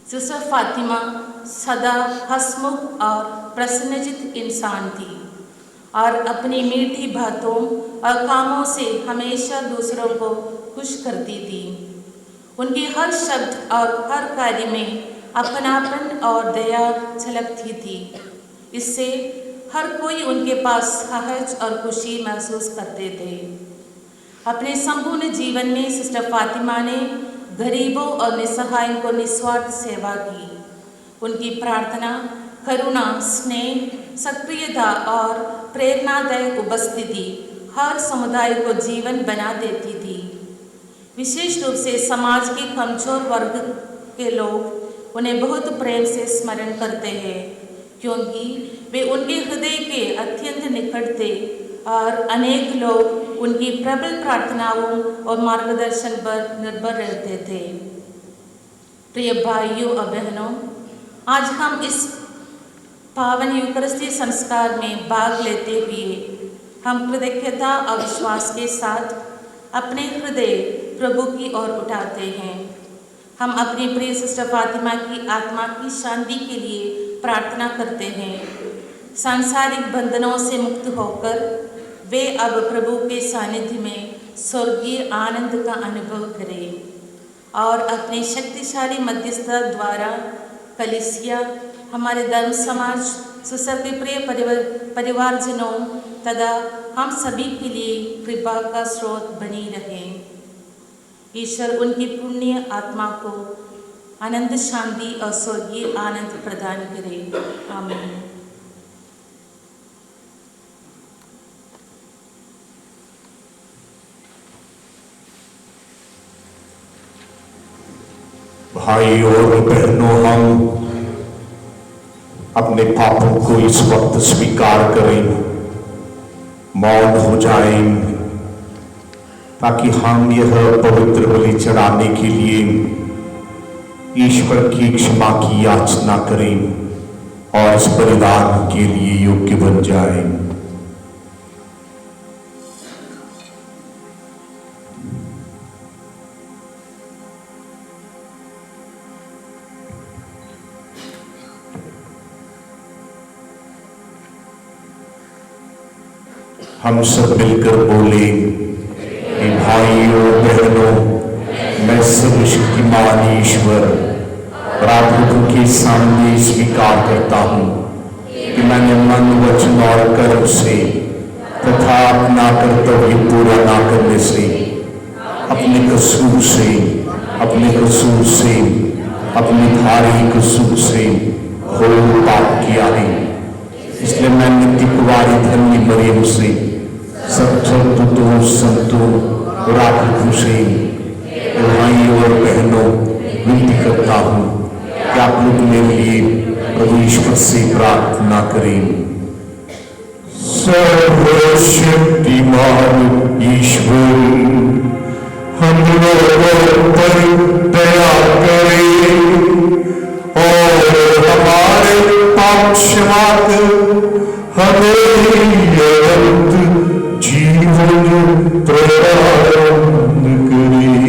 Sister Fatima सदा हंसमुख और प्रसन्नचित्त इंसान थी और अपनी मीठी बातों और कामों से हमेशा दूसरों को खुश करती थी। उनके हर शब्द और हर कार्य में अपनापन और दया झलकती थी। इससे हर कोई उनके पास सहज और खुशी महसूस करते थे। अपने संपूर्ण जीवन में सिस्टर फातिमा ने गरीबों और निस्सहायों को निस्वार्थ सेवा की। उनकी प्रार्थना, करुणा, स्नेह, सक्रियता और प्रेरणादायक उपस्थिति हर समुदाय को जीवन बना देती थी। विशेष रूप से समाज के कमजोर वर्ग के लोग उन्हें बहुत प्रेम से स्मरण करते हैं, क्योंकि वे उनके हृदय के अत्यंत निकट थे और अनेक लोग उनकी प्रबल प्रार्थनाओं और मार्गदर्शन पर निर्भर रहते थे। प्रिय भाइयों और बहनों, आज हम इस पावन यूकरिस्ती संस्कार में भाग लेते हुए हम कृतज्ञता और विश्वास के साथ अपने हृदय प्रभु की ओर उठाते हैं। हम अपनी प्रिय सिस्टर फातिमा की आत्मा की शांति के लिए प्रार्थना करते हैं। सांसारिक बंधनों से मुक्त होकर वे अब प्रभु के सानिध्य में स्वर्गीय आनंद का अनुभव करें और अपने शक्तिशाली मध्यस्थता द्वारा कलीसिया, हमारे धर्म समाज, सिस्टर के प्रिय परिवारजनों तथा हम सभी के लिए कृपा का स्रोत बनी रहें। ईश्वर उनकी पुण्य आत्मा को आनंद, शांति और स्वर्गीय आनंद प्रदान करे। आमीन। भाई और बहनों, हम अपने पापों को इस वक्त स्वीकार करें, मौन हो जाएं, ताकि हम यह पवित्र बलि चढ़ाने के लिए ईश्वर की क्षमा की याचना करें और इस बलिदान के लिए योग्य बन जाएं। हम सब मिलकर बोले, भाइयों बहनों, मैं सर्वशक्तिमान ईश्वर प्रभु के सामने स्वीकार करता हूँ कि मैंने मन, वचन और कर्म से तथा अपना कर्तव्य पूरा ना करने से अपने कसूर से अपने भारी कसूर से घोर पाप किया है। इसलिए मैं नित्य कुंवारी धन्य मरियम से, सब दूतों, संतों और आकृतों से भाइयों और बहनों विनती करता हूँ कि आप लोग मेरे लिए प्रभु ईश्वर से प्रार्थना करें। सर्वशक्तिमान ईश्वर हम लोगों पर दया करें और हमारे पाप क्षमा हमें जीवन प्रदान करे।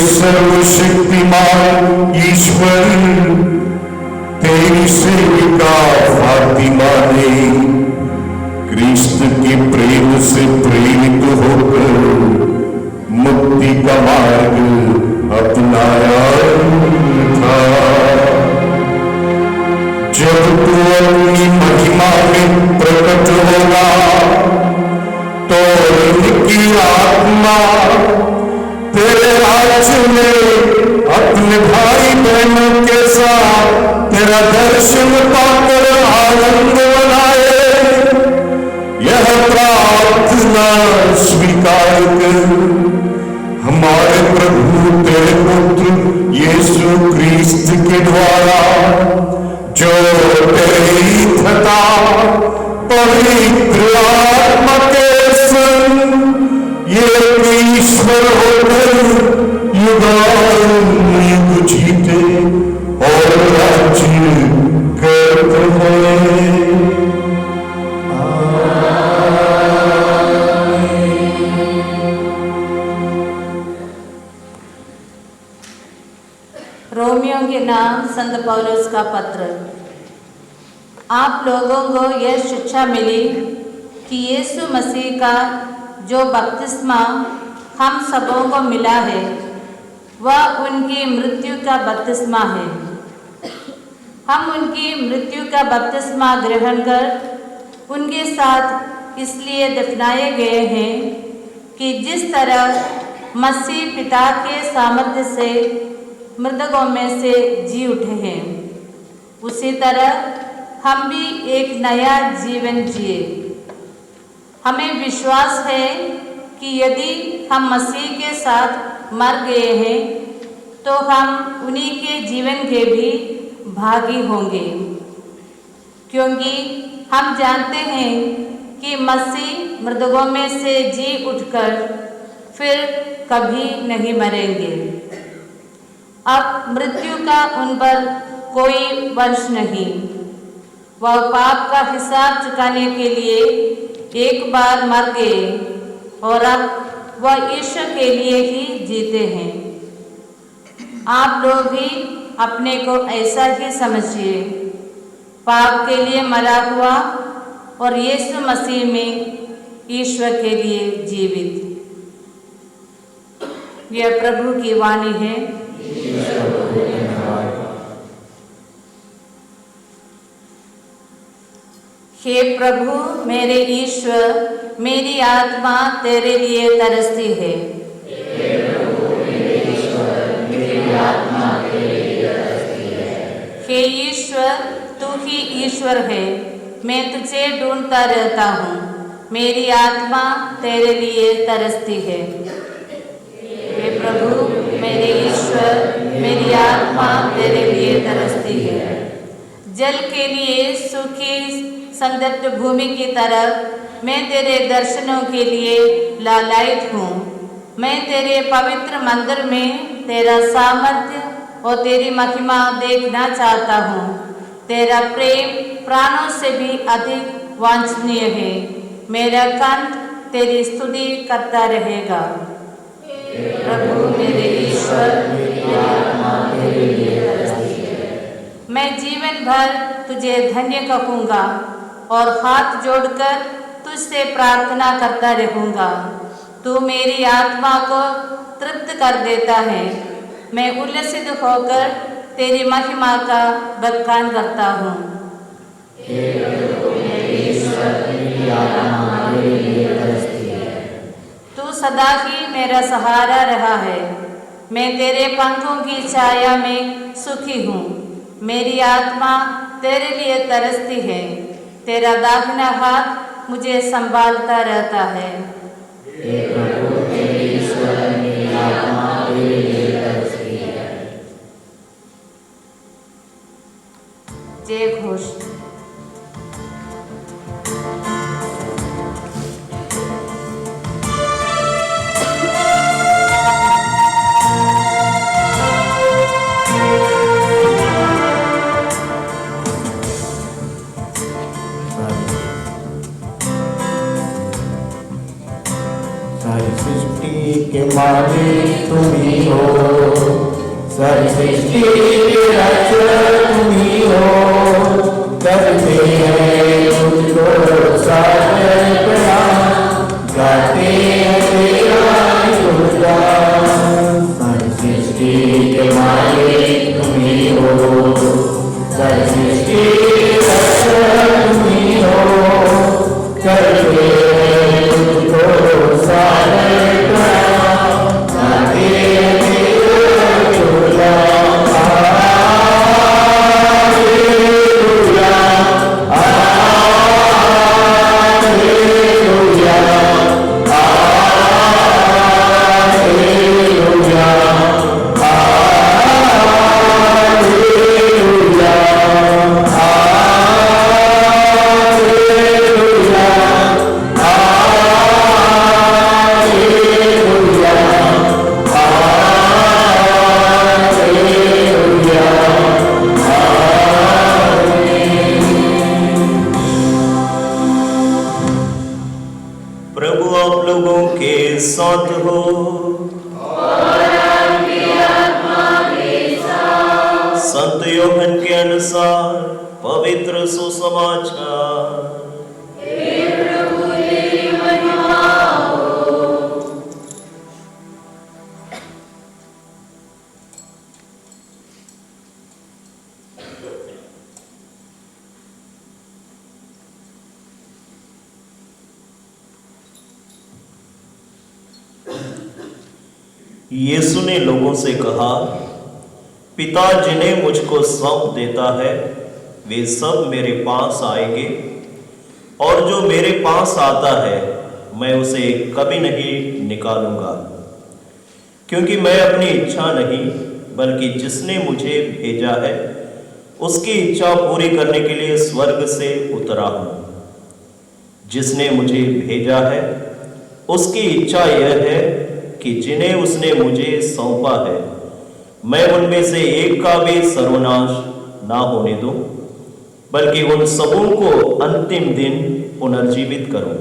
सर्वशक्तिमान ईश्वर, तेरी सेविका फातिमा ने क्रिस्त के प्रेम से प्रेरित होकर मुक्ति का मार्ग अपनाया था। जब तू अपनी महिमा में प्रकट होगा तो इनकी आत्मा तेरे राज्य में अपने भाई बहनों के साथ तेरा दर्शन पाकर आनंद मनाए। यह प्रार्थना स्वीकार कर हमारे प्रभु तेरे पुत्र यीशु क्रिस्त के द्वारा, जो तेरी तथा पवित्र आत्मा के संग ये ईश्वर होकर युगानुयुग जीते और राज्य करते हैं। रोमियो के नाम संत पौलुस का पत्र। आप लोगों को यह शिक्षा मिली कि यीशु मसीह का जो बपतिस्मा हम सबों को मिला है वह उनकी मृत्यु का बपतिस्मा है। हम उनकी मृत्यु का बपतिस्मा ग्रहण कर उनके साथ इसलिए दफनाए गए हैं कि जिस तरह मसीह पिता के सामर्थ्य से मृतकों में से जी उठे हैं, उसी तरह हम भी एक नया जीवन जिए। हमें विश्वास है कि यदि हम मसीह के साथ मर गए हैं तो हम उन्हीं के जीवन के भी भागी होंगे, क्योंकि हम जानते हैं कि मसीह मृतकों में से जी उठकर फिर कभी नहीं मरेंगे। अब मृत्यु का उन पर कोई वंश नहीं। वह पाप का हिसाब चुकाने के लिए एक बार मर गए और अब वह ईश्वर के लिए ही जीते हैं। आप लोग भी अपने को ऐसा ही समझिए, पाप के लिए मरा हुआ और यीशु मसीह में ईश्वर के लिए जीवित। यह प्रभु की वाणी है। हे प्रभु मेरे ईश्वर, मेरी आत्मा तेरे लिए तरसती है। हे ईश्वर, तू ही ईश्वर है, मैं तुझे ढूंढता रहता हूँ। मेरी आत्मा तेरे लिए तरसती है। हे प्रभु मेरे ईश्वर, मेरी आत्मा तेरे लिए तरसती है। जल के लिए सूखी संतप्त भूमि की तरह मैं तेरे दर्शनों के लिए लालायित हूँ। मैं तेरे पवित्र मंदिर में तेरा सामर्थ्य और तेरी महिमा देखना चाहता हूँ। तेरा प्रेम प्राणों से भी अधिक वांछनीय है। मेरा कंठ तेरी स्तुति करता रहेगा। प्रभु मेरे ईश्वर, मेरी आत्मा तेरे लिए तरसती है। मैं जीवन भर तुझे धन्य कहूँगा और हाथ जोड़कर तुझसे प्रार्थना करता रहूँगा। तू मेरी आत्मा को तृप्त कर देता है। मैं उल्लसित होकर तेरी महिमा का बखान करता हूँ। तू सदा ही मेरा सहारा रहा है। मैं तेरे पंखों की छाया में सुखी हूँ। मेरी आत्मा तेरे लिए तरसती है। तेरा दाहिना हाथ मुझे संभालता रहता है। जय घोष। सारी सृष्टि के मालिक तुम्ही हो, सर्वसृष्टि के रक्षक तुम्ही हो, करते हैं तुझको सादर प्रणाम, गाते हैं तेरा गुणगान। सर्वसृष्टि के मालिक तुम्ही हो, सर्वसृष्टि के रक्षक तुम्ही हो, करते हैं तुझको सादर प्रणाम, गाते हैं तेरा गुणगान। प्रभु आप लोगों के साथ हो और आपकी आत्मा के साथ। संत योहन के अनुसार पवित्र सुसमाचार। यीशु ने लोगों से कहा, पिता जिन्हें मुझको सौंप देता है वे सब मेरे पास आएंगे, और जो मेरे पास आता है मैं उसे कभी नहीं निकालूंगा, क्योंकि मैं अपनी इच्छा नहीं बल्कि जिसने मुझे भेजा है उसकी इच्छा पूरी करने के लिए स्वर्ग से उतरा हूं। जिसने मुझे भेजा है उसकी इच्छा यह है कि जिन्हें उसने मुझे सौंपा है मैं उनमें से एक का भी सर्वनाश ना होने दूं, बल्कि उन सबों को अंतिम दिन पुनर्जीवित करूं।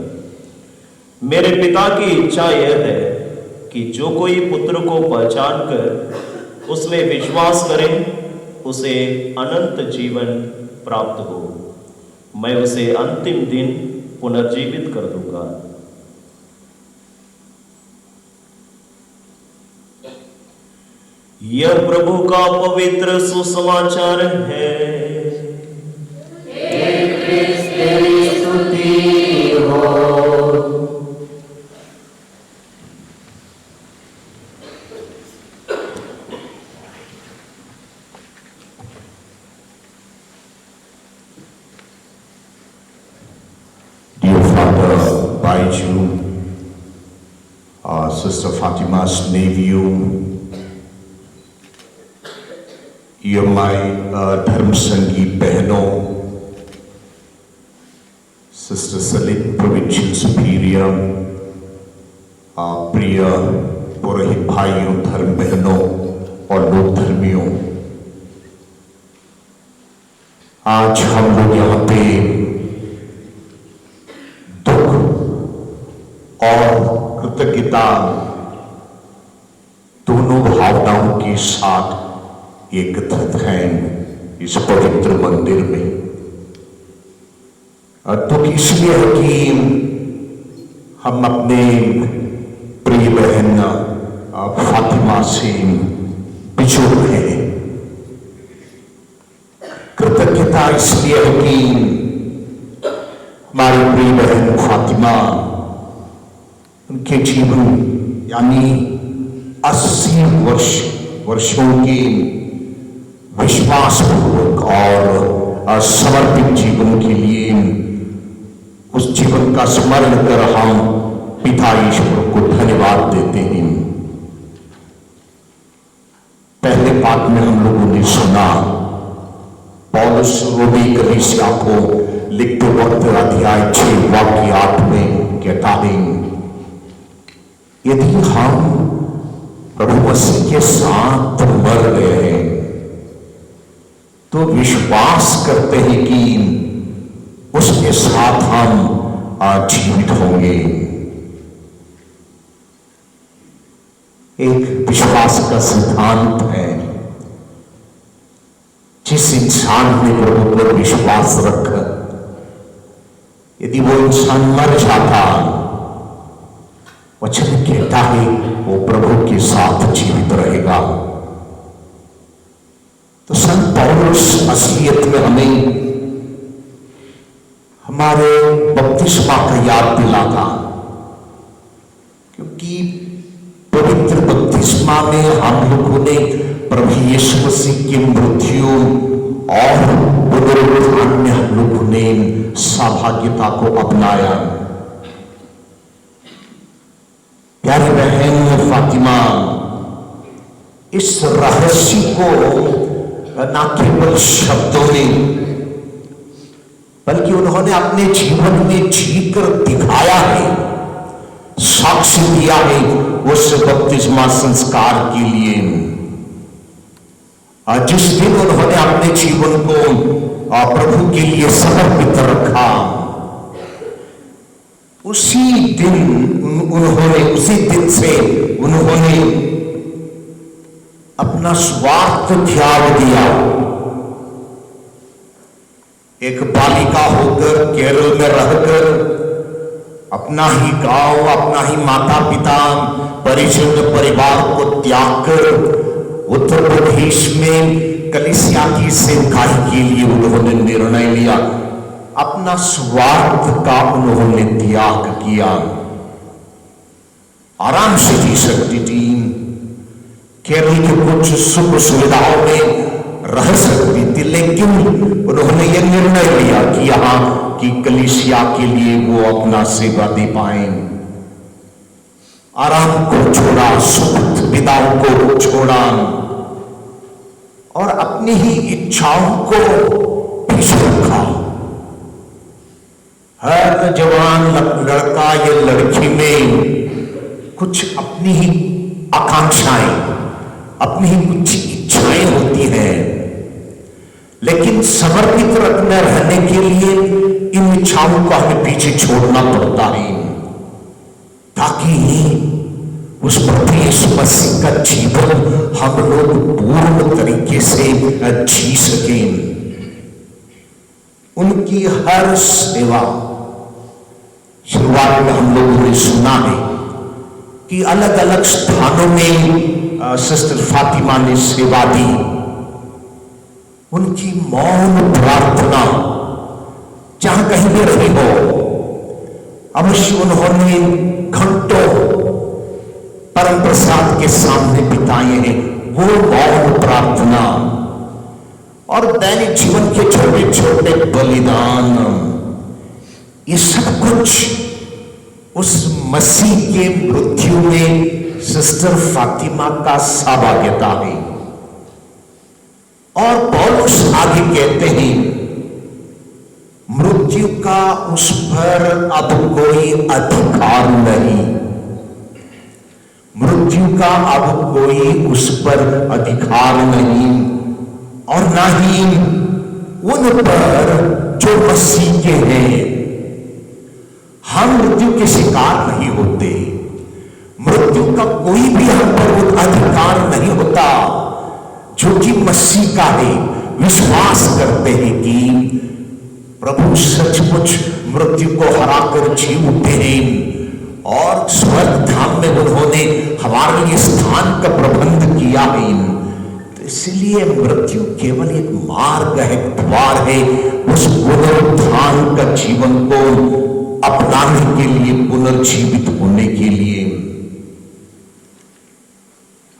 मेरे पिता की इच्छा यह है कि जो कोई पुत्र को पहचान कर उसमें विश्वास करे उसे अनंत जीवन प्राप्त हो। मैं उसे अंतिम दिन पुनर्जीवित कर दूंगा। यह प्रभु का पवित्र सुसमाचार है। तेरी स्तुति हो। Dear Father Baiju, Sister Fatima's nephew, ये हमारी धर्म संगी बहनों, सिस्टर सलीम प्रोविंशियल सुपीरियर, प्रिय पुरोहित भाइयों, धर्म बहनों और लोक धर्मियों, आज हम लोग यहाँ पे दुख और कृतज्ञता दोनों भावनाओं के साथ एकत्रित हैं इस पवित्र मंदिर में। तो इसलिए है कि हम अपने प्रिय बहन फातिमा से बिछुड़ रहे हैं। कृतज्ञता इसलिए है कि हमारी प्रिय बहन फातिमा, उनके जीवन यानी 80 वर्षों की विश्वासपूर्वक और समर्पित जीवन के लिए उस जीवन का स्मरण कर हम पिता ईश्वर को धन्यवाद देते हैं। पहले पाठ में हम लोगों ने सुना पौलुस रोमी कलीसिया को लिखते वक्त अध्याय 6 वाक्य 8 में कहता है, यदि हम प्रभु मसीह के साथ मर गए हैं तो विश्वास करते हैं कि उसके साथ हम जीवित होंगे। एक विश्वास का सिद्धांत है। जिस इंसान ने प्रभु पर विश्वास रखा, यदि वो इंसान मर जाता, वचन कहता है वो प्रभु के साथ जीवित रहेगा। तो संत पौलुस असलियत में हमें हमारे बपतिस्मा का याद दिलाता, क्योंकि पवित्र बपतिस्मा में हम लोगों ने प्रभु यीशु मसीह की मृत्यु और पुनरुत्थान में हम लोगों ने सौभाग्यता को अपनाया। प्यारी बहन फातिमा इस रहस्य को न केवल शब्दों में, बल्कि उन्होंने अपने जीवन में जीकर दिखाया है, साक्ष्य दिया है उस बपतिस्मा संस्कार के लिए। जिस दिन उन्होंने अपने जीवन को प्रभु के लिए समर्पित रखा, उसी दिन से उन्होंने अपना स्वार्थ त्याग दिया। एक बालिका होकर केरल में रहकर अपना ही गांव, अपना ही माता पिता, परिजन परिवार को त्याग कर उत्तर प्रदेश में कलीसिया की सेवकाई के लिए उन्होंने निर्णय लिया। अपना स्वार्थ का उन्होंने त्याग किया। आराम से जी सकती थी, केरल के कुछ सुख सुविधाओं में रह सकती थी, लेकिन उन्होंने ये निर्णय लिया कि यहां की कलीसिया के लिए वो अपना सेवा दे पाए। आराम को छोड़ा, सुख सुविधाओं को छोड़ा और अपनी ही इच्छाओं को पीछे रखा। हर जवान लड़का या लड़की में कुछ अपनी ही आकांक्षाएं, अपनी ही कुछ इच्छाएं होती हैं, लेकिन समर्पित रखने रहने के लिए इन इच्छाओं को हमें पीछे छोड़ना पड़ता है, ताकि उस प्रभु यीशु मसीह का जीवन हम लोग पूर्ण तरीके से जी सकें। उनकी हर सेवा, शुरुआत में हम लोगों ने सुना है कि अलग अलग स्थानों में सिस्टर फातिमा ने सेवा दी। उनकी मौन प्रार्थना जहां कहीं भी रही हो, अवश्य उन्होंने घंटों परम प्रसाद के सामने बिताए हैं। वो मौन प्रार्थना और दैनिक जीवन के छोटे छोटे बलिदान, ये सब कुछ उस मसीह के मृत्यु में सिस्टर फातिमा का सौभाग्यता है। और पौलुस आगे कहते हैं, मृत्यु का उस पर अब कोई अधिकार नहीं। मृत्यु का अब कोई उस पर अधिकार नहीं, और ना ही उन पर जो मसीह के हैं। हम मृत्यु के शिकार नहीं होते। मृत्यु का कोई भी हम पर अधिकार नहीं होता। जो कि मसीह का है, विश्वास करते हैं कि प्रभु सचमुच मृत्यु को हराकर जी उठे हैं और स्वर्ग धाम में उन्होंने हमारे लिए स्थान का प्रबंध किया है। तो इसलिए मृत्यु केवल एक मार्ग है, द्वार है उस पुनरुत्थान का जीवन को अपनाने के लिए, पुनर्जीवित होने के लिए।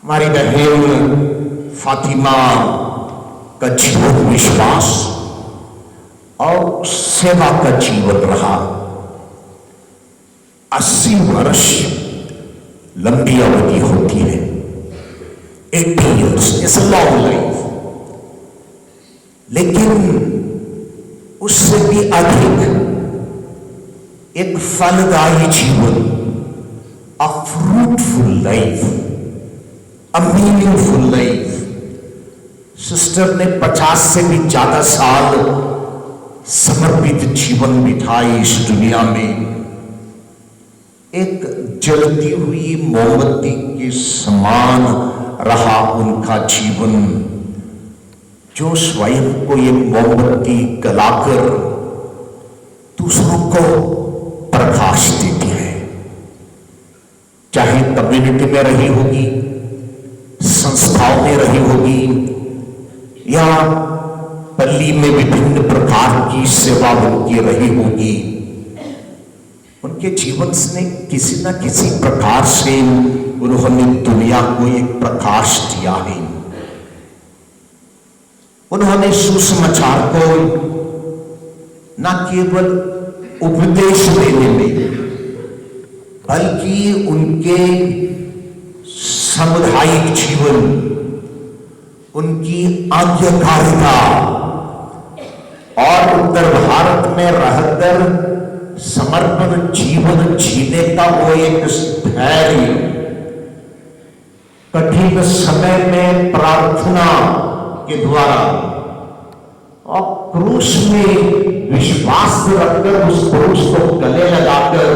हमारी बहन फातिमा का जीवन विश्वास और सेवा का जीवन रहा। 80 वर्ष लंबी अवधि होती है। 80 years is a long life, लेकिन उससे भी अधिक एक फलदायी जीवन, अ fruitful life, a meaningful life. Sister ने 50 से भी ज्यादा साल समर्पित जीवन बिताए इस दुनिया में। एक जलती हुई मोमबत्ती के समान रहा उनका जीवन, जो स्वयं को एक मोमबत्ती गलाकर दूसरों को प्रकाश देती है। चाहे कम्युनिटी में रही होगी, संस्थाओं में रही होगी, या पल्ली में विभिन्न प्रकार की सेवा उनकी रही होगी, उनके जीवन से किसी न किसी प्रकार से उन्होंने दुनिया को एक प्रकाश दिया है। उन्होंने सुसमाचार को न केवल उपदेश देने में, बल्कि उनके सामुदायिक जीवन, उनकी आज्ञाकारिता और उत्तर भारत में रहकर समर्पण जीवन जीने का वो एक धैर्य, कठिन समय में प्रार्थना के द्वारा और क्रूस में विश्वास रखकर उस क्रूस को गले लगाकर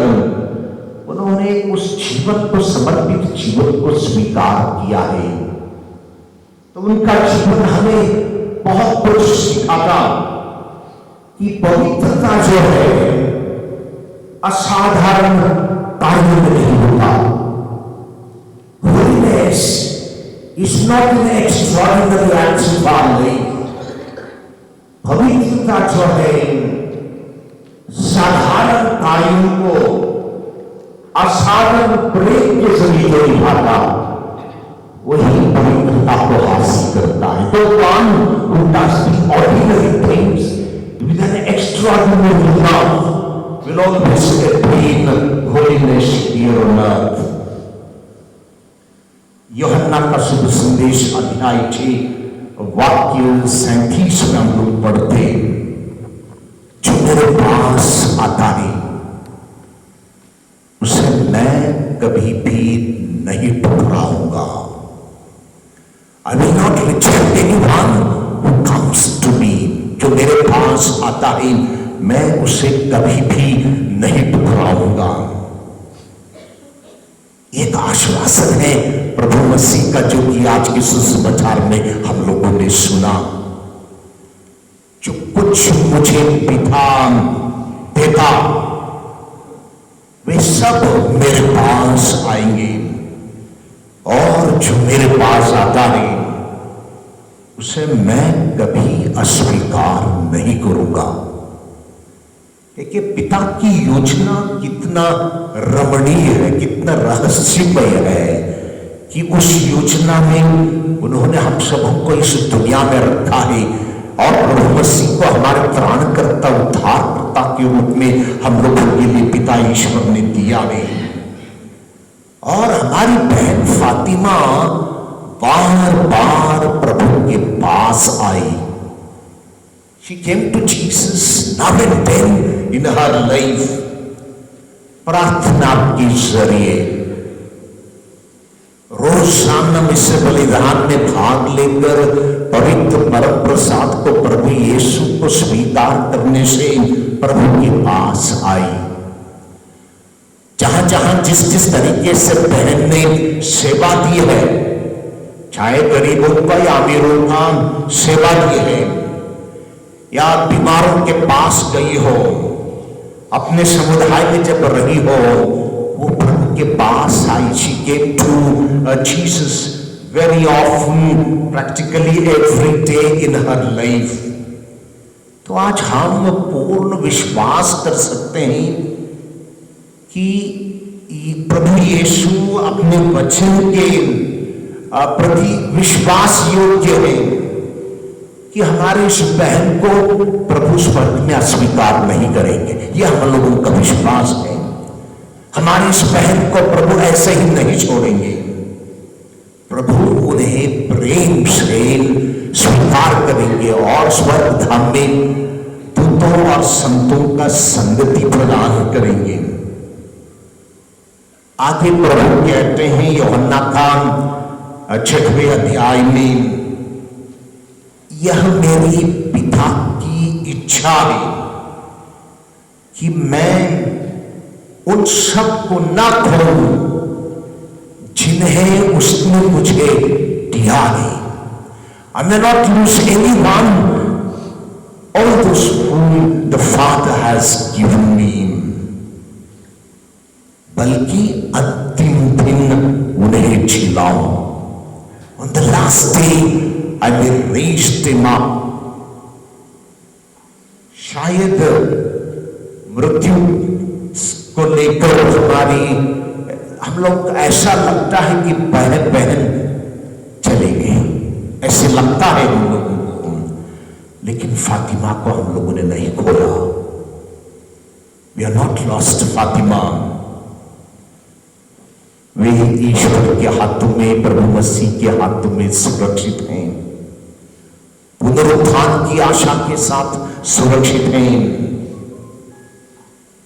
उन्होंने उस जीवन को, समर्पित जीवन को स्वीकार किया है। तो उनका जीवन हमें बहुत कुछ सिखाता कि पवित्रता जो है असाधारण कार्य में नहीं होता। Holiness is not an extraordinary act of our life. पवित्रता जो है साधारण कार्यों को असाधारण प्रेम के जरिए निभाता, वही पवित्रता को हासिल करता है। तो कौन who does the ordinary things with an extraordinary love will always attain holiness here on earth. यूहन्ना का शुभ संदेश अध्याय 6 वाक्य 37 में हम लोग पढ़ते, जो मेरे पास आता है उसे मैं कभी भी नहीं ठुकराऊंगा। I will not reject anyone who comes to me. जो मेरे पास आता है मैं उसे कभी भी नहीं ठुकराऊंगा। एक आश्वासन है प्रभु मसीह का, जो कि आज के सुसमाचार में हम लोगों ने सुना। जो कुछ मुझे पिता देगा वे सब मेरे पास आएंगे, और जो मेरे पास आता है उसे मैं कभी अस्वीकार नहीं करूंगा। देखिए पिता की योजना कितना रमणीय है, कितना रहस्यमय है कि उस योजना में उन्होंने हम सबों को इस दुनिया में रखा है, और प्रभु मसीह को हमारे त्राणकर्ता, उद्धारकर्ता के रूप में हम लोगों के लिए पिता ईश्वर ने दिया है। और हमारी बहन फातिमा बार बार प्रभु के पास आई। She came to Jesus now and then in her life, प्रार्थना के जरिए रोजाना मिसे बलिदान में भाग लेकर पवित्र परम प्रसाद को प्रभु यीशु को स्वीकार करने से प्रभु के पास आई। जहां जहां जिस जिस तरीके से बहन ने सेवा दी है, चाहे गरीबों का या अमीरों का सेवा दी है, या बीमारों के पास गई हो, अपने समुदाय में जब रही हो, वो प्रभु के पास आई। She came to Jesus very often, practically every day in her life. तो आज हम पूर्ण विश्वास कर सकते हैं कि प्रभु यीशु अपने वचन के प्रति विश्वास योग्य है कि हमारे इस बहन को प्रभु स्वर्ग में अस्वीकार नहीं करेंगे। यह हम लोगों का विश्वास है। हमारी इस बहन को प्रभु ऐसे ही नहीं छोड़ेंगे। प्रभु उन्हें प्रेम से स्वीकार करेंगे और स्वर्ग धाम में दूतों और संतों का संगति प्रदान करेंगे। आगे प्रभु कहते हैं यूहन्ना का 6वें अध्याय में, यह मेरी पिता की इच्छा है कि मैं उन सब को ना खोऊं जिन्हें उसने मुझे दिया है। I may not lose anyone, all those whom the Father has given me, बल्कि अंतिम दिन उन्हें जिलाऊं। On the last day I will raise them up. शायद मृत्यु को लेकर हम लोग ऐसा लगता है कि बहन बहन चले गए, ऐसे लगता है हम लोगों को, लेकिन फातिमा को हम लोगों ने नहीं खोया। We are not lost Fatima. वे ईश्वर के हाथों में, प्रभु मसीह के हाथों में सुरक्षित हैं, पुनरुत्थान की आशा के साथ सुरक्षित हैं।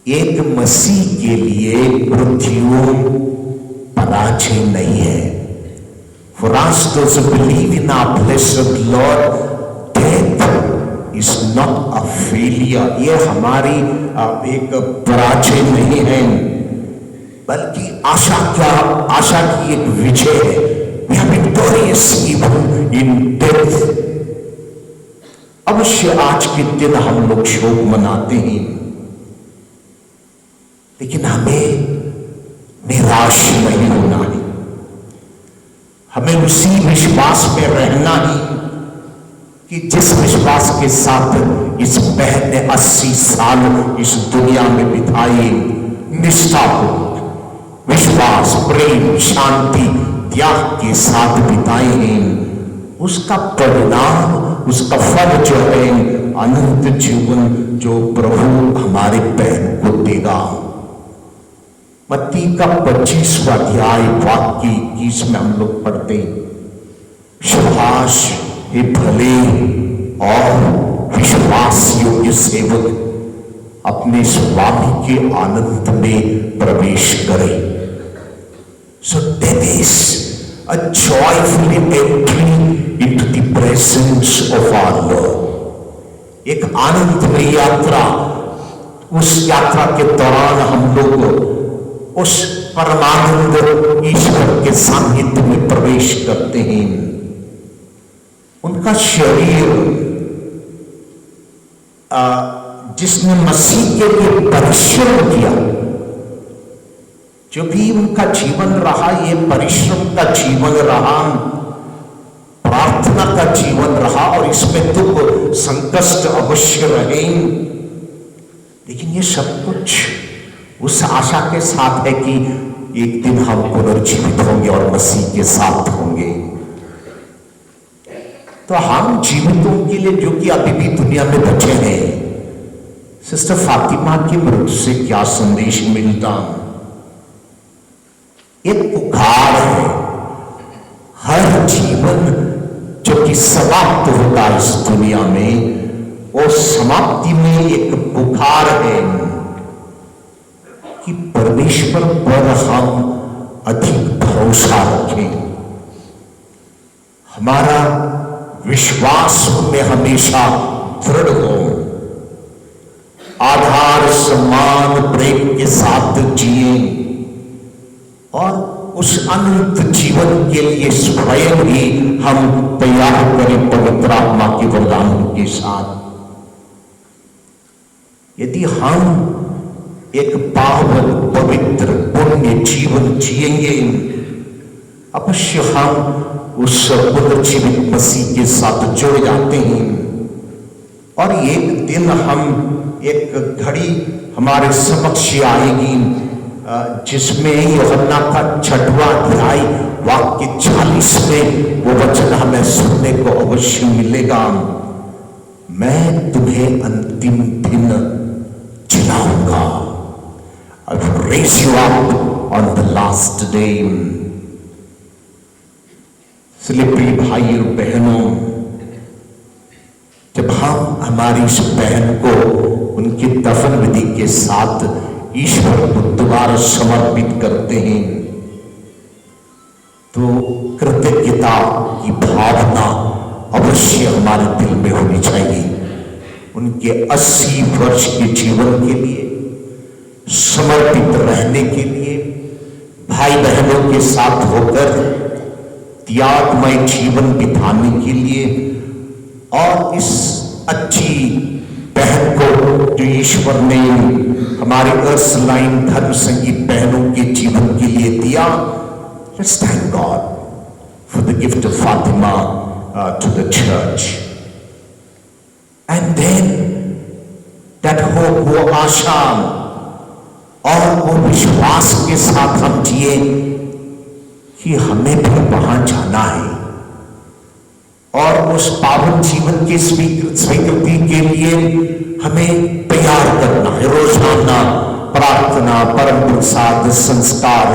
एक मसीह के लिए मृत्यु पराजय नहीं है। For us those who believe in our blessed Lord, death is not a failure. ये हमारी एक पराजय नहीं है, बल्कि आशा की एक विजय है। We are victorious even in death. अवश्य आज के दिन हम लोग शोक मनाते हैं, लेकिन हमें निराश नहीं होना है। हमें उसी विश्वास में रहना है कि जिस विश्वास के साथ इस बहन ने 80 साल इस दुनिया में बिताए, निष्ठापूर्वक, विश्वास, प्रेम, शांति, त्याग के साथ बिताए हैं, उसका परिणाम, उसका फल जो है अनंत जीवन जो प्रभु हमारे बहन को देगा। मत्ती का 25वां अध्याय वाक्य 21 में हम लोग पढ़ते, शाबाश हे भले और विश्वास योग्य सेवक, अपने स्वामी के आनंद में प्रवेश करें। So that is a joyful entry into the presence of our Lord। एक आनंदमय यात्रा, उस यात्रा के दौरान हम लोग उस परमानंद ईश्वर के सानिध्य में प्रवेश करते हैं। उनका शरीर जिसने मसीह के लिए परिश्रम किया, जो भी उनका जीवन रहा, ये परिश्रम का जीवन रहा, प्रार्थना का जीवन रहा, और इसमें दुख संकष्ट अवश्य रहे, लेकिन ये सब कुछ उस आशा के साथ है कि एक दिन हम पुनर्जीवित होंगे और मसीह के साथ होंगे। तो हम जीवितों के लिए जो कि अभी भी दुनिया में बचे हैं, सिस्टर फातिमा की मृत्यु से क्या संदेश मिलता? एक पुकार है। हर जीवन जो कि समाप्त होता है इस दुनिया में, वो समाप्ति में एक पुकार है कि परमेश्वर पर हम अधिक भरोसा रखें, हमारा विश्वास में हमेशा दृढ़ हो, आधार सम्मान प्रेम के साथ जिए और उस अनंत जीवन के लिए स्वयं ही हम तैयार करें पवित्र आत्मा के वरदान के साथ। यदि हम एक पावन पवित्र पुण्य जीवन जिएंगे, अवश्य हम उस पुनर्जीवित मसीह के साथ जुड़ जाते हैं, और एक दिन हम एक घड़ी हमारे समक्ष आएगी जिसमें यूहन्ना का 6वां अध्याय वाक्य 40 में वो वचन हमें सुनने को अवश्य मिलेगा, मैं तुम्हें अंतिम दिन जिलाऊंगा। I will raise you up on the last day। इसलिए प्रिय भाई और बहनों, जब हम हमारी इस बहन को उनकी दफन विधि के साथ ईश्वर को दोबारा समर्पित करते हैं, तो कृतज्ञता की भावना अवश्य हमारे दिल में होनी चाहिए। उनके 80 वर्ष के जीवन के लिए समर्पित रहने के लिए, भाई बहनों के साथ होकर त्यागमय जीवन बिताने के लिए, और इस अच्छी बहन को जो ईश्वर ने हमारे अर्सलाइन धर्म संगीत बहनों के जीवन के लिए दिया, let's thank God for the gift of Fatima to the church. And then that hope, वो आशा और वो विश्वास के साथ हम जिए कि हमें भी वहां जाना है, और उस पावन जीवन की स्वीकृति के लिए हमें तैयार करना है। रोजाना प्रार्थना, परम प्रसाद, संस्कार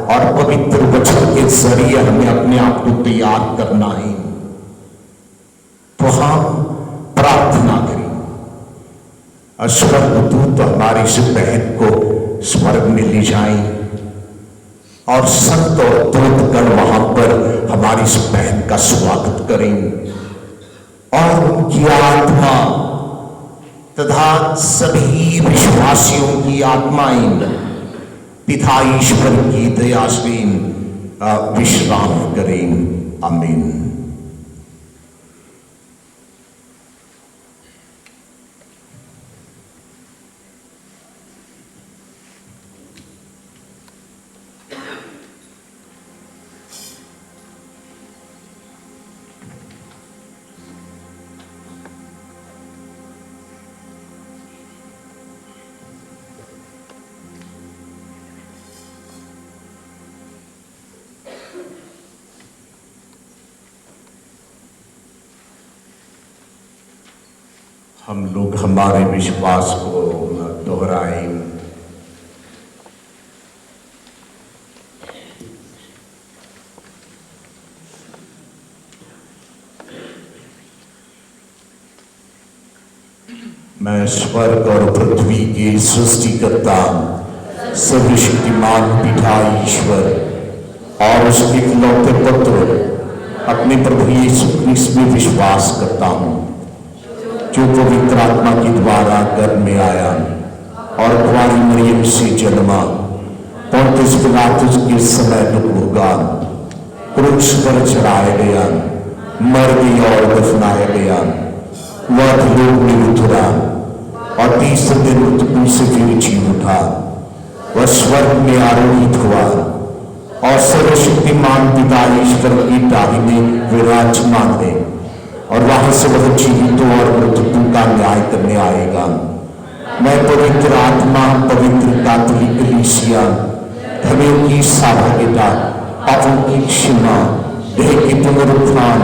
और पवित्र वचन के जरिए हमें अपने आप को तैयार करना है। तो हम प्रार्थना करें, स्वर्गदूत हमारी इस बहन को स्वर्ग में ले जाएं, और संत और दूतगण वहां पर हमारी इस बहन का स्वागत करें, और उनकी आत्मा तथा सभी विश्वासियों की आत्माएं पिता ईश्वर की दया से विश्राम करें। आमीन। हम लोग हमारे विश्वास को दोहराएं। मैं स्वर्ग और पृथ्वी के सृष्टिकर्ता सर्वशक्तिमान पिता ईश्वर और उसके इकलौते पुत्र अपने प्रभु यीशु क्रिस्त में विश्वास करता हूँ, जो पवित्र आत्मा के द्वारा गर्भ में आया और कुंवारी मरियम से जन्मा, पोंतियुस पिलातुस के समय दुख भोगा, क्रूस पर चढ़ाया गया, मर गया और दफनाया गया, वह अधोलोक में उतरा और तीसरे दिन मृत्यु से फिर जी उठा, वह स्वर्ग में आरोहित हुआ और सर्वशक्तिमान पिता ईश्वर की दाहिने विराजमान है, और वहां से वह जीवितों और मृतकों का न्याय करने आएगा। मैं पवित्र आत्मा, पवित्र कैथोलिक कलीसिया, धर्मियों की सहभागिता, पापों की क्षमा, देह की पुनरुत्थान,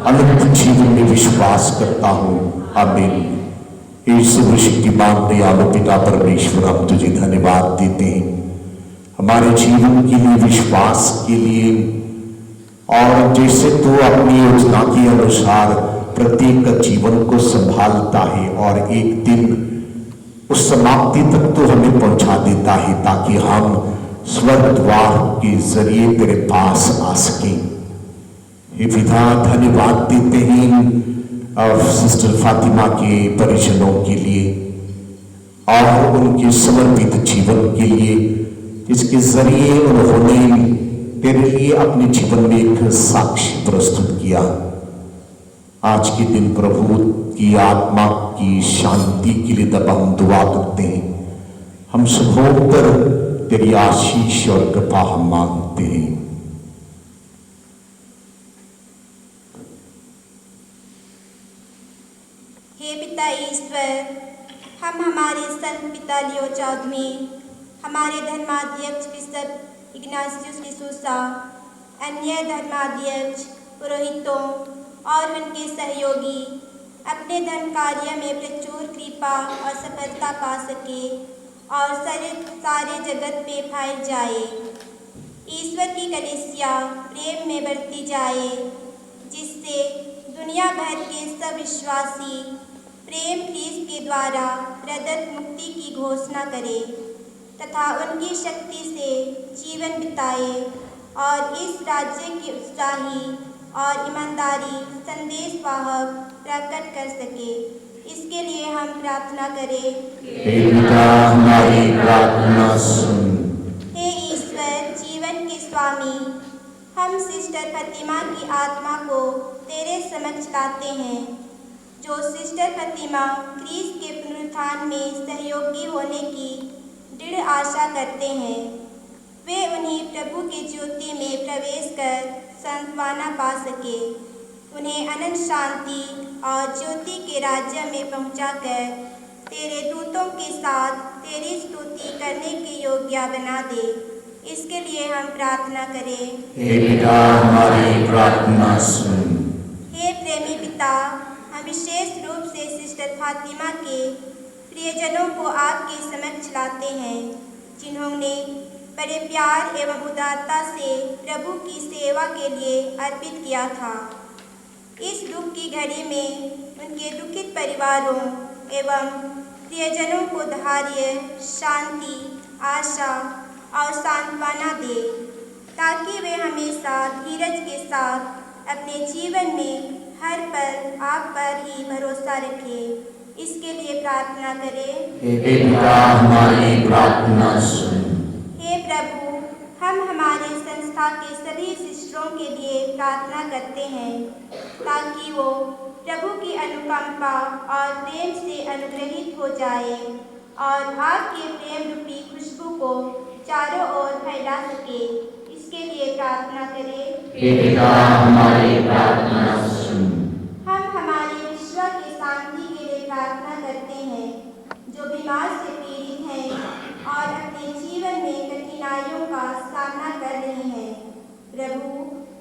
अनंत जीवन में विश्वास करता हूँ। आमीन। यीशु सर्वशक्तिमान दयालु पिता परमेश्वर, हम तुझे धन्यवाद देते हैं हमारे जीवन के लिए, विश्वास के लिए, और जैसे तू अपनी योजना के अनुसार प्रत्येक जीवन को संभालता है और एक दिन उस समाप्ति तक तो हमें पहुंचा देता है, ताकि हम स्वर्ग द्वार के जरिए तेरे पास आ सकें। ये पिता धन्यवाद देते हैं और सिस्टर फातिमा के परिजनों के लिए और उनके समर्पित जीवन के लिए, जिसके जरिए उन्होंने तेरे लिए अपने जीवन में एक साक्षी प्रस्तुत किया। आज के दिन प्रभु की आत्मा की शांति के लिए तब हम दुआ करते हैं। हम सबों पर तेरी आशीष और कृपा हम मांगते हैं। हे पिता ईश्वर, हम हमारे संत पिता लियो चौधरी, हमारे धर्माध्यक्ष बिशप इग्नासियस डिसूसा, अन्य धर्माध्यक्ष, पुरोहितों और उनके सहयोगी अपने धर्म कार्य में प्रचुर कृपा और सफलता पा सके और सारे जगत में फैल जाए। ईश्वर की कलीसिया प्रेम में बढ़ती जाए, जिससे दुनिया भर के सब विश्वासी प्रेम ख्रीष्ट के द्वारा प्रदत्त मुक्ति की घोषणा करे तथा उनकी शक्ति से जीवन बिताए और इस राज्य की उत्साही और ईमानदारी संदेश वाहक प्रकट कर सके। इसके इसके लिए हम प्रार्थना करें। हे पिता हमारी प्रार्थना सुन। हे ईश्वर जीवन के स्वामी, हम सिस्टर फतिमा की आत्मा को तेरे समक्ष लाते हैं, जो सिस्टर फतिमा क्रीस के पुनरुत्थान में सहयोगी होने की दृढ़ आशा करते हैं। वे उन्हें प्रभु की ज्योति में प्रवेश कर सांत्वना पा सके, उन्हें अनंत शांति और ज्योति के राज्य में पहुंचाकर तेरे दूतों के साथ तेरी स्तुति करने के योग्य बना दे। इसके लिए हम प्रार्थना करें। हे पिता हमारी प्रार्थना सुन। हे प्रेमी पिता, हम विशेष रूप से सिस्टर फातिमा के प्रियजनों को आपके समक्ष लाते हैं, जिन्होंने बड़े प्यार एवं उदारता से प्रभु की सेवा के लिए अर्पित किया था। इस दुख की घड़ी में उनके दुखित परिवारों एवं प्रियजनों को धैर्य, शांति, आशा और सांत्वना दे, ताकि वे हमेशा धीरज के साथ अपने जीवन में हर पल आप पर ही भरोसा रखें। इसके लिए प्रार्थना करें। हे पिता हमारी प्रार्थना सुन। हे प्रभु, हम हमारे संस्था के सभी सिस्टरों के लिए प्रार्थना करते हैं, ताकि वो प्रभु की अनुकंपा और प्रेम से अनुग्रहित हो जाए और आपके प्रेम रूपी खुशबू को चारों ओर फैला सके। इसके लिए प्रार्थना करें। हे पिता हमारी प्रार्थना सुन। हम हमारे विश्व की शांति के लिए प्रार्थना करते हैं, जो बीमार से पीड़ित हैं और अपने जीवन में कठिनाइयों का सामना कर रहे हैं। प्रभु,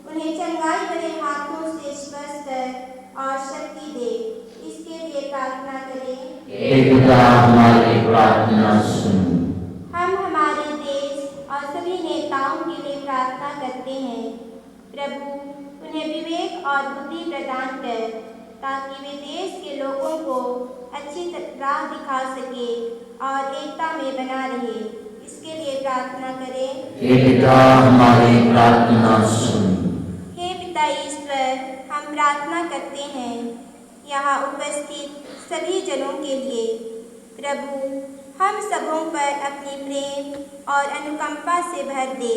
उन्हें चंगाई भरे हाथों से स्पर्श कर और शक्ति दे। इसके लिए प्रार्थना करें। हे पिता हमारी प्रार्थना सुन। हम हमारे देश और सभी नेताओं के लिए प्रार्थना करते हैं। प्रभु, उन्हें विवेक और बुद्धि प्रदान कर, ताकि वे देश के लोगों को अच्छी राह दिखा सके और एकता में बना रहे। इसके लिए प्रार्थना करें। हे पिता हमारी प्रार्थना सुन। हे पिता ईश्वर, हम प्रार्थना करते हैं यहाँ उपस्थित सभी जनों के लिए। प्रभु, हम सबों पर अपनी प्रेम और अनुकंपा से भर दे,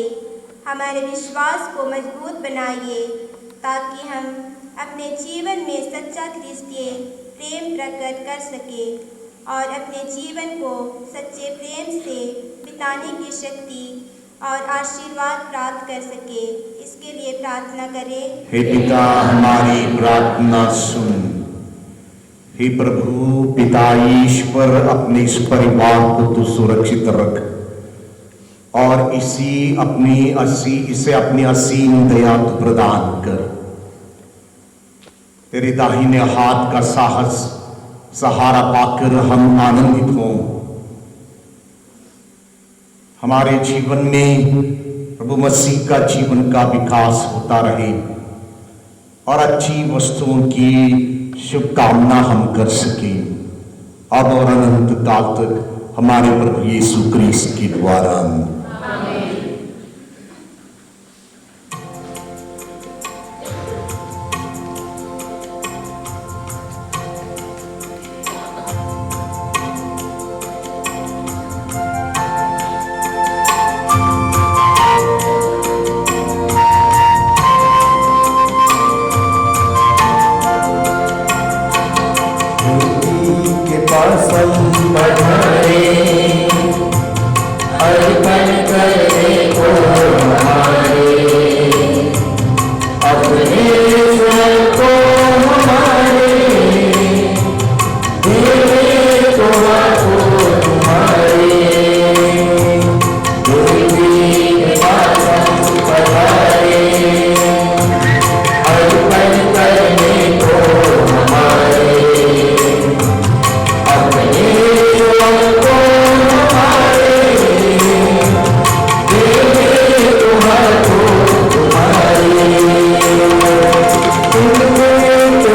हमारे विश्वास को मजबूत बनाइए, ताकि हम अपने जीवन में सच्चा ख्रिस्तीय प्रेम प्रकट कर सके और अपने जीवन को सच्चे प्रेम से बिताने की शक्ति और आशीर्वाद प्राप्त कर सके। इसके लिए प्रार्थना करें। हे पिता हमारी प्रार्थना सुन। हे प्रभु पिता ईश्वर, अपने इस परिवार को तू सुरक्षित रख और इसे अपनी असीम दया तू प्रदान कर। तेरे दाहिने हाथ का साहस सहारा पाकर हम आनंदित हों। हमारे जीवन में प्रभु मसीह का जीवन का विकास होता रहे और अच्छी वस्तुओं की शुभकामना हम कर सके, अब और अनंत काल तक हमारे प्रभु यीशु क्रिस्त के द्वारा।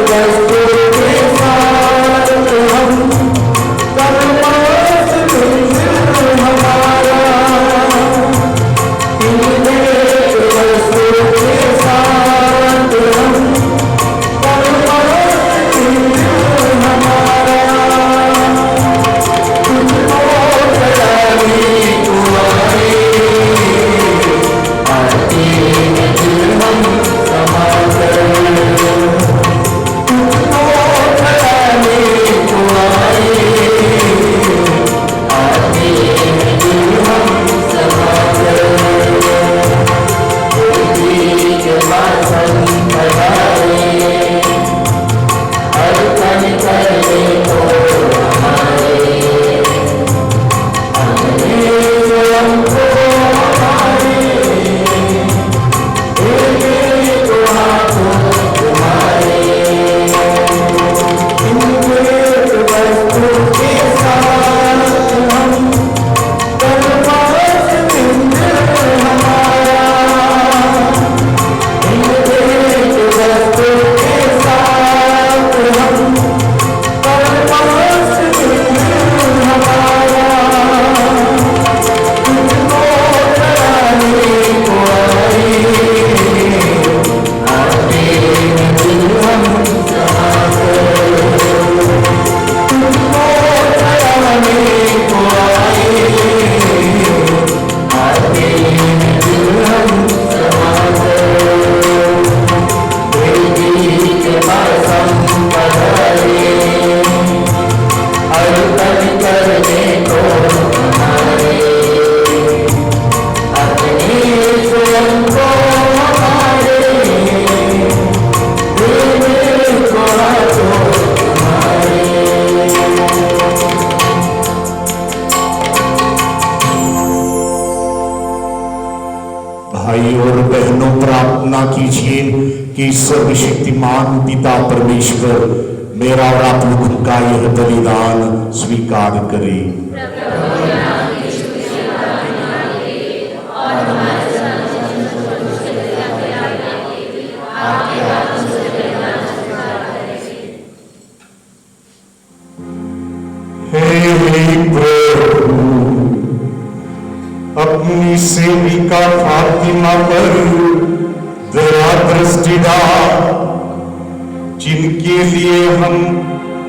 Just प्रार्थना कीजिए कि सर्वशक्तिमान पिता परमेश्वर मेरा और आप लोगों का यह बलिदान स्वीकार करे। अपनी सेविका फातिमा पर दया दृष्टि डाल, जिनके लिए हम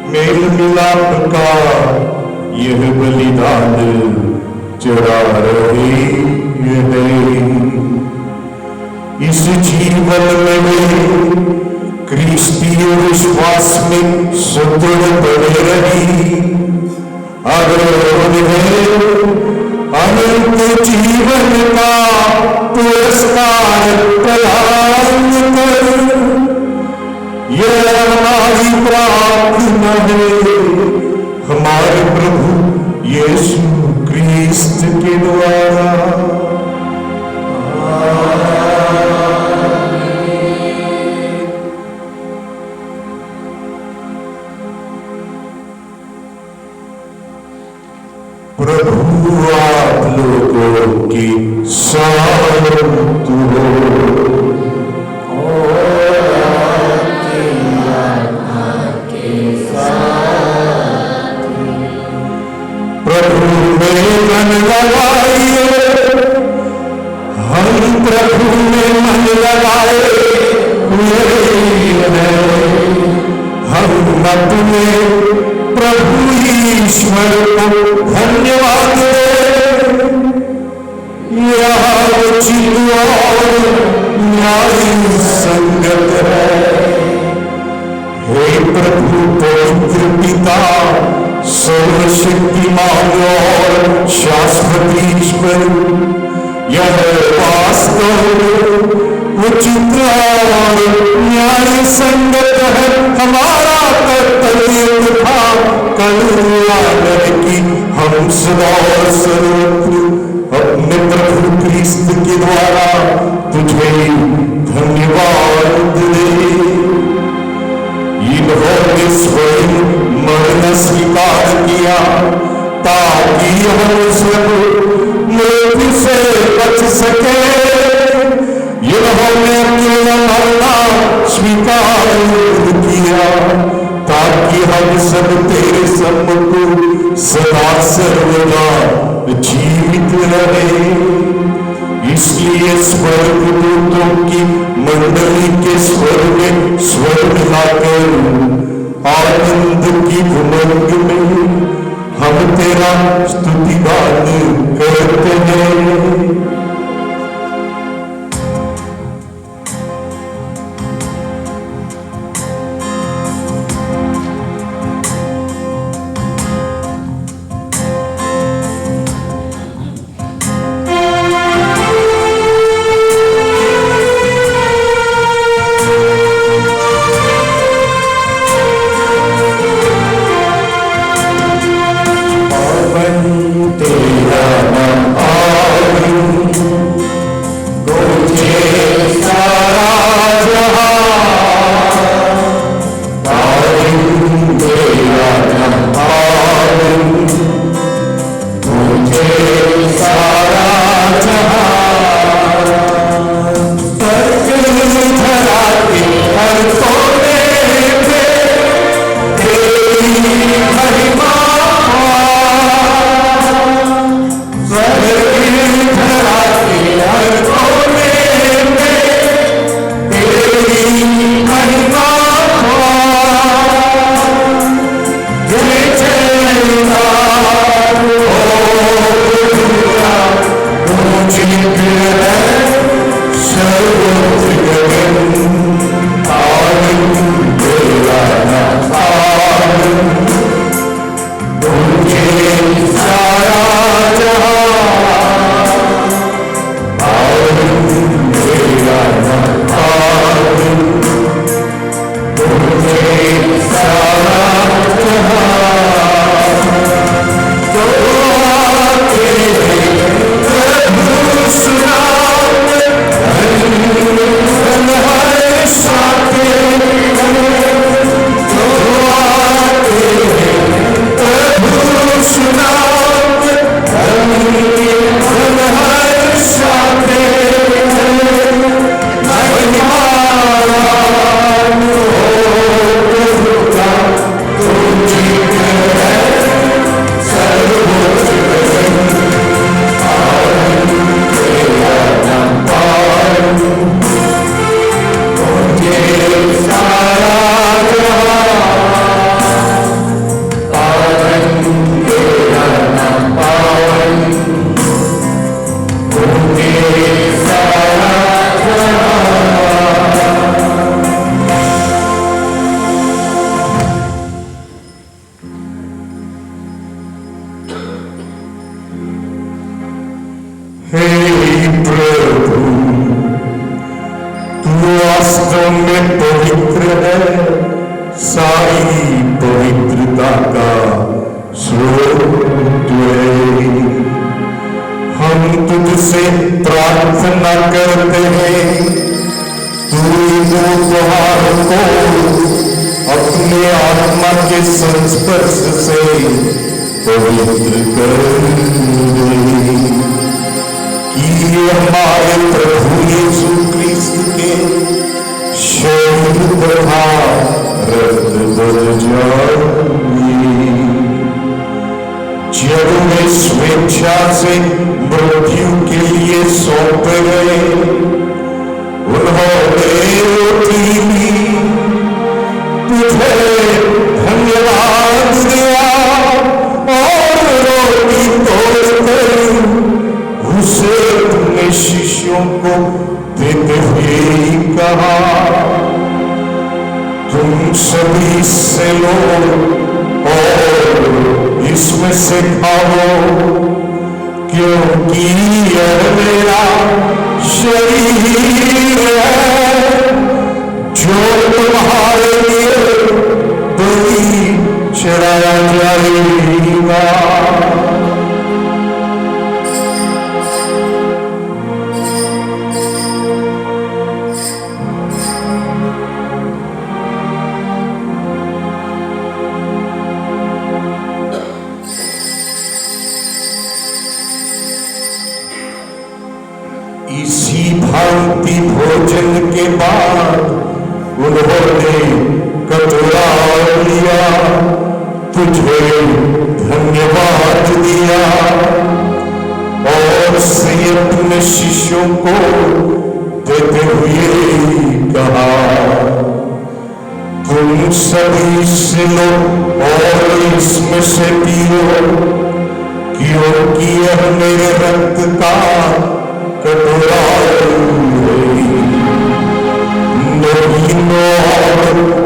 मेल मिलाप का यह बलिदान चढ़ा रहे हैं। इस जीवन में वे क्रिस्तीय विश्वास में सुदृढ़ बने रही, अगर उन्हें अनंत जीवन का पुरस्कार प्रदान कर। यह हमारी प्रार्थना है हमारे प्रभु यीशु क्रिस्त के द्वारा। प्रभु आप लोगों की शांति हो। प्रभु में मन लगाइए, हम प्रभु में मन लगाए हुए हैं। हम अपने प्रभु ईश्वर को धन्यवाद दें। यह उचित और न्यायी संगत है। हे प्रभु पवित्र पिता, सर्वशक्तिमान और शाश्वत ईश्वर, यह वास्तव उचित और न्याय संगत है। हमारा कर्तव्य था कल्याण की हम सदा सर्वत्र अपने प्रभु क्रिस्त के द्वारा तुझे धन्यवाद दे। इन्होंने स्वयं मरण स्वीकार किया ताकि हम सब मृत्यु से बच सके। इन्होंने अपना मरना स्वीकार किया ताकि हम सब तेरे सम्मुख सदा सर्वदा जीवित रहे। इसलिए स्वर्गदूतों की मंडली के स्वर में स्वर मिलाकर आनंद की उमंग में हम तेरा स्तुतिगान करते हैं। तेरा नाम तो में पवित्र है, सारी पवित्रता का स्रोत है। हम तुझसे प्रार्थना करते हैं, तू दोपहर को अपने आत्मा के संस्पर्श से पवित्र कर दे, कि हमारे प्रभु यीशु क्रिस्त के शरीर तथा रक्त बन जाए। जब वे स्वेच्छा से मृत्यु के लिए सौंपे गए, उन्होंने रोटी ली, तुझे धन्यवाद दिया और रोटी तोड़कर उसे अपने शिष्यों को देते हुए कहा, तुम सभी इससे लो और इसमें से खाओ, क्योंकि यह मेरा शरीर है जो तुम्हारे लिए बलि चढ़ाया जाएगा। इसी भांति भोजन के बाद उन्होंने कटोरा लिया, तुझे धन्यवाद दिया और से अपने शिष्यों को देते हुए कहा, तुम सभी से लो और इसमें से पियो, क्योंकि यह मेरे रक्त का कटोरा नवीनों और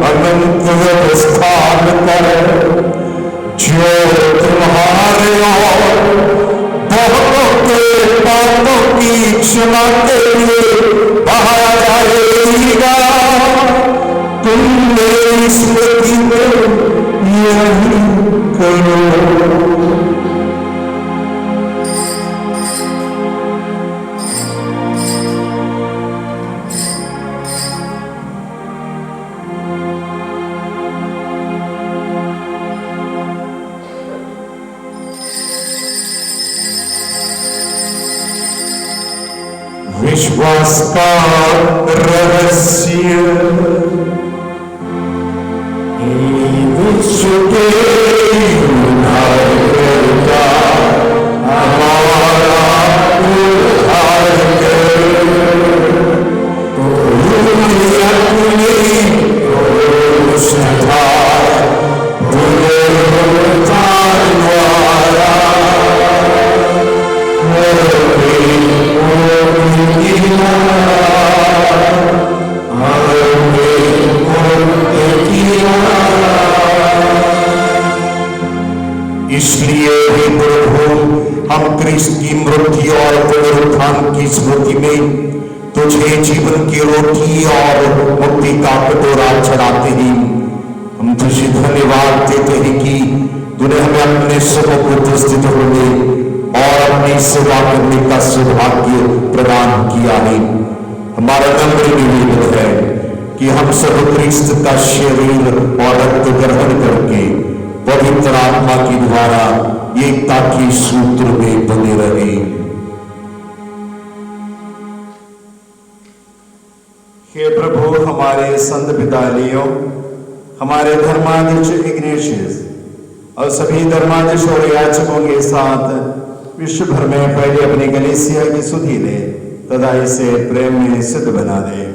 अनंत व्यवस्थान कर, जो तुम्हारे और बहुतों के पापों की क्षमा के लिए बहाया जाएगा। तुम मेरी स्मृति में यही करो। विश्वास का रहस्य, विश्व के उद्धारकर्ता हमारा उद्धार कर, अपनी पुरुषता पुनरुत्थान द्वारा इसलिए हे प्रभु, हम क्रिस्त की मृत्यु और पुनरुत्थान की स्मृति में तुझे जीवन की रोटी और मुक्ति का कटोरा चढ़ाते हैं। हम तुझे धन्यवाद देते हैं कि तूने हमें अपने समुख उपस्थित होने और अपनी सेवा करने का सौभाग्य प्रदान किया है। हमारा नम्र निवेदन है कि हम सब क्रिस्त का शरीर और रक्त ग्रहण करके पवित्र आत्मा के द्वारा एकता के सूत्र में बने रहे। हे प्रभु, हमारे संत पिता लियो, हमारे धर्माध्यक्ष इग्नेशियस और सभी धर्माध्यक्ष और याचकों के साथ विश्व भर में फैली अपनी कलीसिया की सुधि ले तथा इसे प्रेम में सिद्ध बना दे।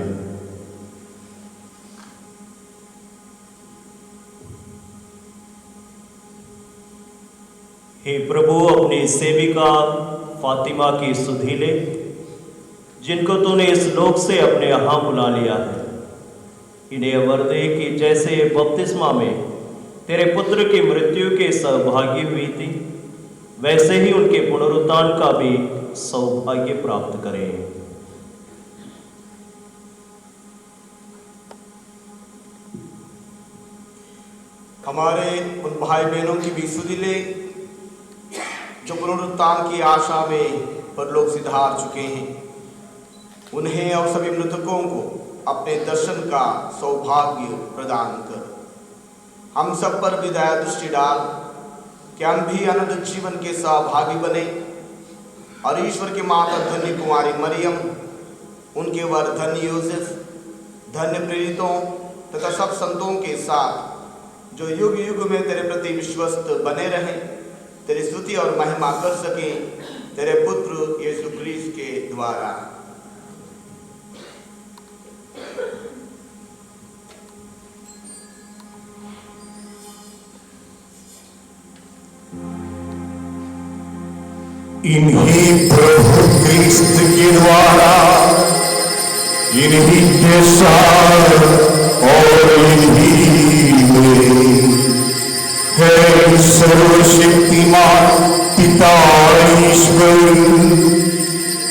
हे प्रभु, अपनी सेविका फातिमा की सुधि ले, जिनको तूने इस लोक से अपने यहाँ बुला लिया है। इन्हें वर दे कि जैसे बपतिस्मा में तेरे पुत्र की मृत्यु के सहभागी हुई थी, वैसे ही उनके पुनरुत्थान का भी सौभाग्य प्राप्त करें। हमारे उन भाई बहनों की भी सुधि ले जो पुनरुत्थान की आशा में परलोक सिधार चुके हैं। उन्हें और सभी मृतकों को अपने दर्शन का सौभाग्य प्रदान कर। हम सब पर भी दया दृष्टि डाल कि हम भी अनंत जीवन के सहभागी बने और ईश्वर की माता धन्य कुमारी मरियम, उनके वर धन्य यूसुफ, धन्य प्रेरितों तथा सब संतों के साथ जो युग युग में तेरे प्रति विश्वस्त बने रहें, तेरी स्तुति और महिमा कर सकें, तेरे पुत्र यीशु क्रिस्त के द्वारा। इन्हीं प्रभु क्रिस्त के द्वारा, इन्हीं के साथ और इन्हीं में है सर्वशक्तिमान पिता ईश्वर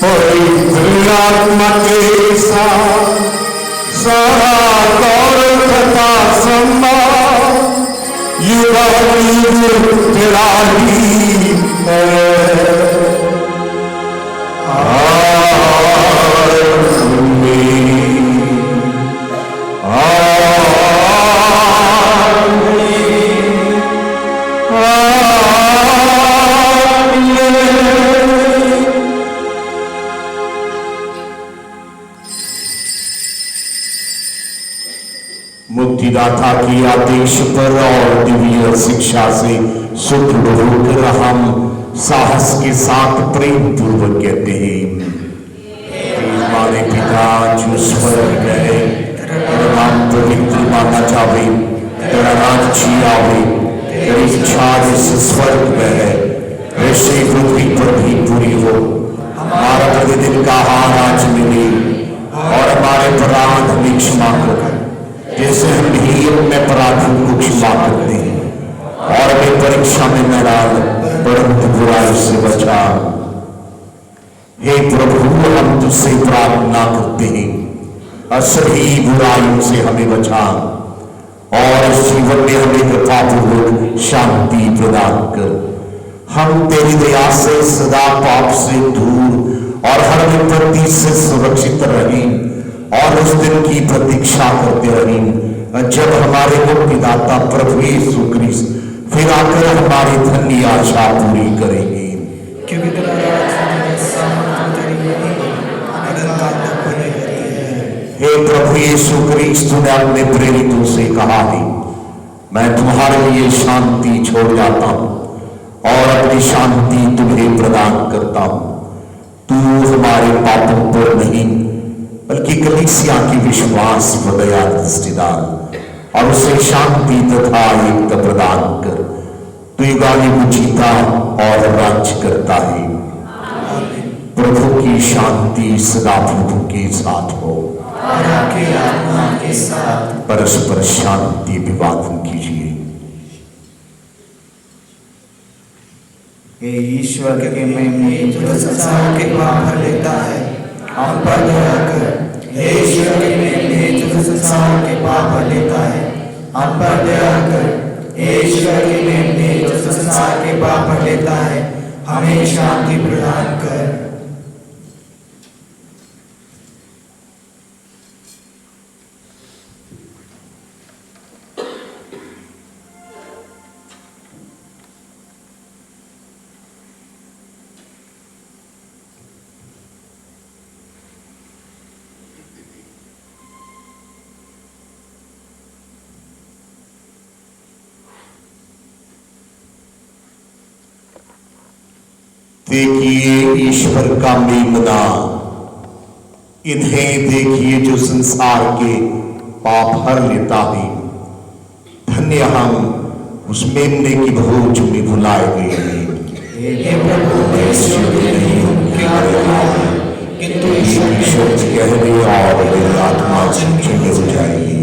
पवित्र आत्मा के साथ सारा गौरव तथा सम्मान युगानुयुग तेरा ही है। मुक्तिदाता की आदेश पर और दिव्य शिक्षा से सुदृढ़ होकर हम साहस के साथ प्रेम पूर्वक कहते हैं, हमारे पिता जो स्वर्ग में है, तेरा नाम पवित्र माना जावे, तेरा राज्य आवे, तेरी इच्छा जैसे स्वर्ग में है वैसे पृथ्वी पर भी पूरी हो। हमारा प्रतिदिन का आहार आज मिले और हमारे अपराध हमें क्षमा कर जैसे हम भी अपने अपराधों को क्षमा करते हैं, और हमें परीक्षा में न डाल परंतु बुराई से बचा। हे प्रभु, हम तुझसे प्रार्थना करते हैं और सभी बुराइयों से हमें बचा और इस जीवन में हमें कृपापूर्वक शांति प्रदान कर। हम तेरी दया से सदा पाप से दूर और हर विपत्ति से सुरक्षित रहें और उस दिन की प्रतीक्षा करते रहें जब हमारे मुक्तिदाता प्रभु यीशु क्रिस्त फिर आकर हमारी धन्य आशा पूरी करेंगे। क्योंकि तेरा राज्य सामर्थ तेरी अनंत तक बनी रहती है। हे प्रभु यीशु क्रिस्त, तूने अपने प्रेरितों से कहा है, मैं तुम्हारे लिए शांति छोड़ जाता हूं और अपनी शांति तुम्हें प्रदान करता हूं। तू हमारे पापों पर नहीं बल्कि कलीसिया की विश्वास व दया दृष्टि डाल और उसे शांति तथा एकता प्रदान कर। तू युगानुयुग जीता और राज्य करता है। प्रभु की शांति सदा प्रभु के साथ हो और आपकी आत्मा के साथ। परस्पर शांति अभिवादन कीजिए। हे ईश्वर के मेमने जो संसार के पाप हर लेता है, हम पर दया कर। हे ईश्वर के मेमने जो संसार के पाप हर लेता है, हम पर दया कर। हे ईश्वर के मेमने जो संसार के पाप हर लेता है, हमें शांति प्रदान कर। देखिए ईश्वर का मेमना, इन्हें देखिए जो संसार के पाप हर लेता है। धन्य हम उस मेमने की भोज में बुलाए गए हैं। हे प्रभु, मैं योग्य नहीं हूं कि आप आए, किंतु ईश्वर कहने और मेरी आत्मा चंचल हो जाएगी।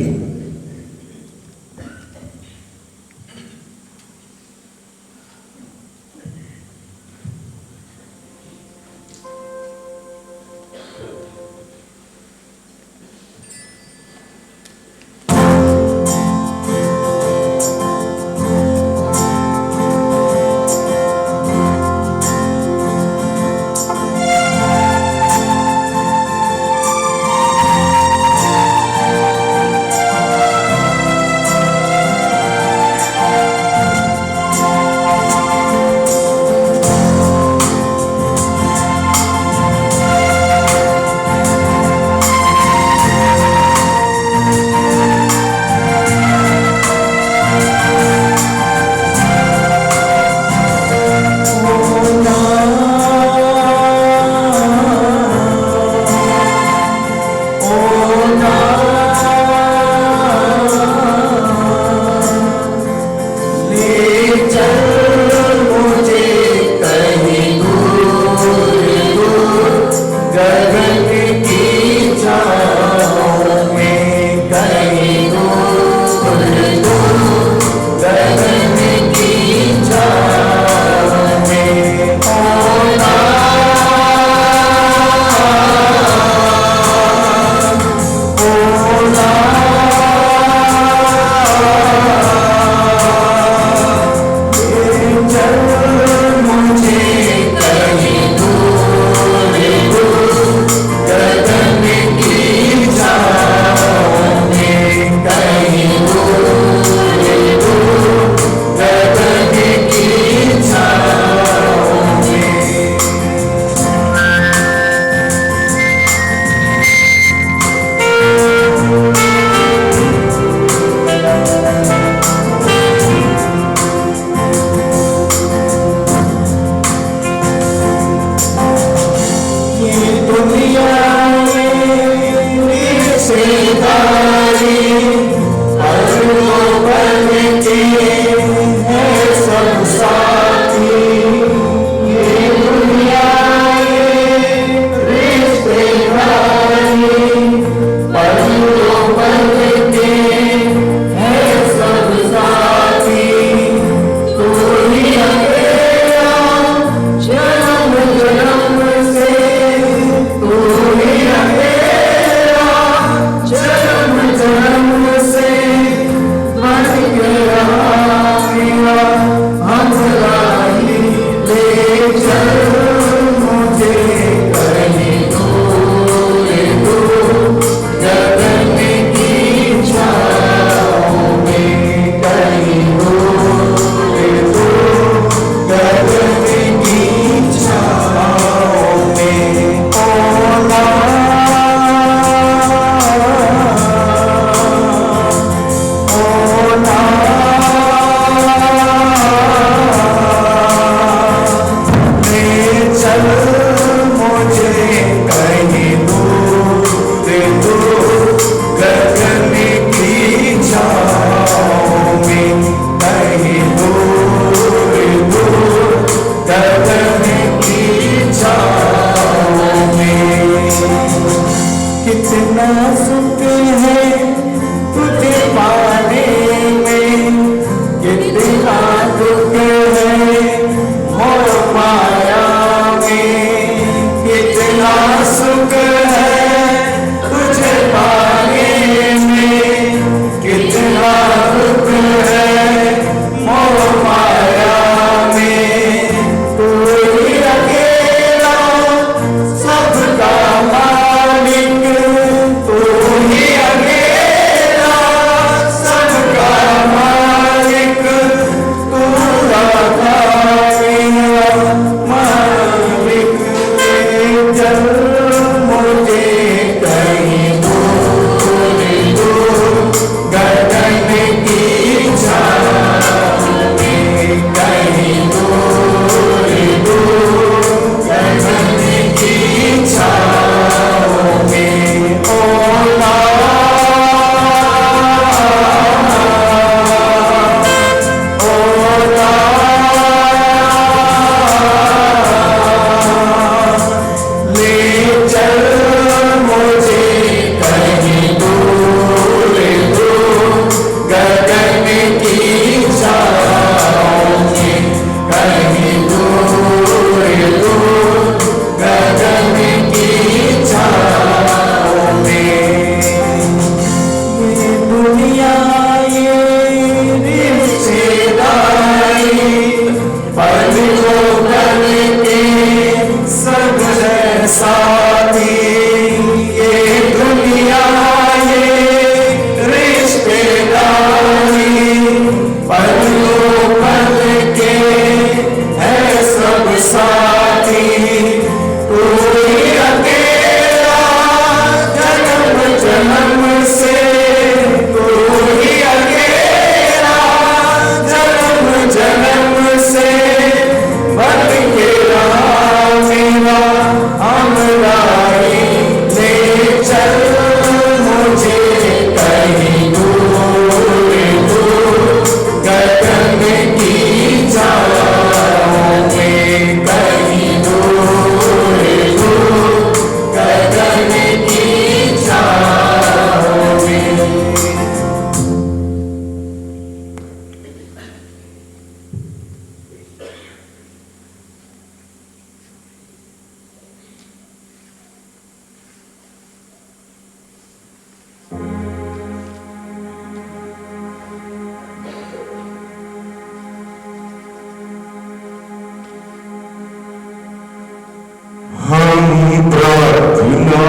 हम प्रार्थना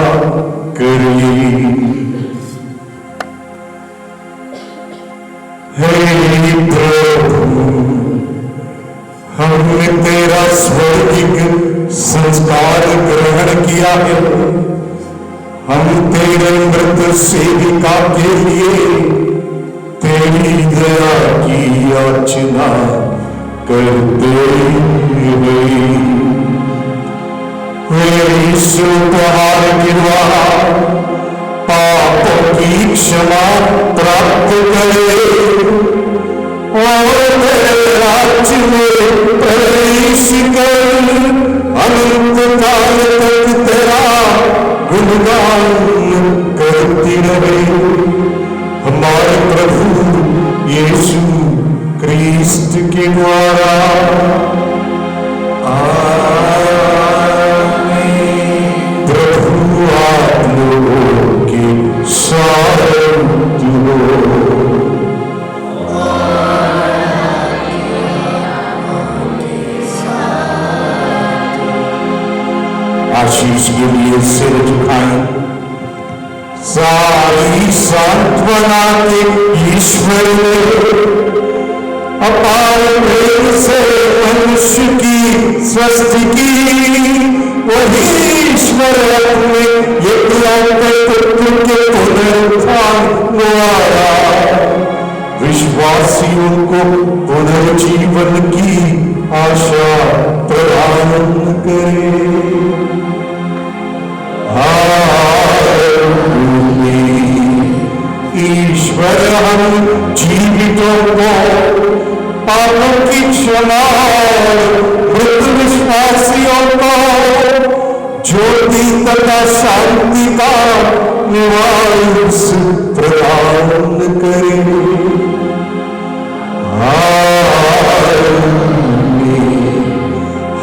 करें। हे प्रभु, हमने तेरा स्वर्गिक संस्कार ग्रहण किया है। हम तेरे मृत सेविका के लिए तेरी दया की याचना करते हुए इस उपहार के द्वारा पापों की क्षमा प्राप्त करे और तेरे राज्य में प्रवेश कर अनंत काल तक तेरा गुणगान करती रहे। हमारे प्रभु यीशु क्रिस्त के द्वारा। प्रभु आप लोगों के साथ हो। आशीष के लिए सिर झुकाएं। सारी सांत्वना के ईश्वर ने अपार प्रेम से मनुष्य की सृष्टि की। वही ईश्वर अपने एकलौते पुत्र के पुनरुत्थान द्वारा विश्वासियों को पुनर्जीवन की आशा प्रदान करे। ईश्वर हम जीवितों को पापों की क्षमा, मृत विश्वासियों को ज्योति तथा शांति का निवास प्रदान करे।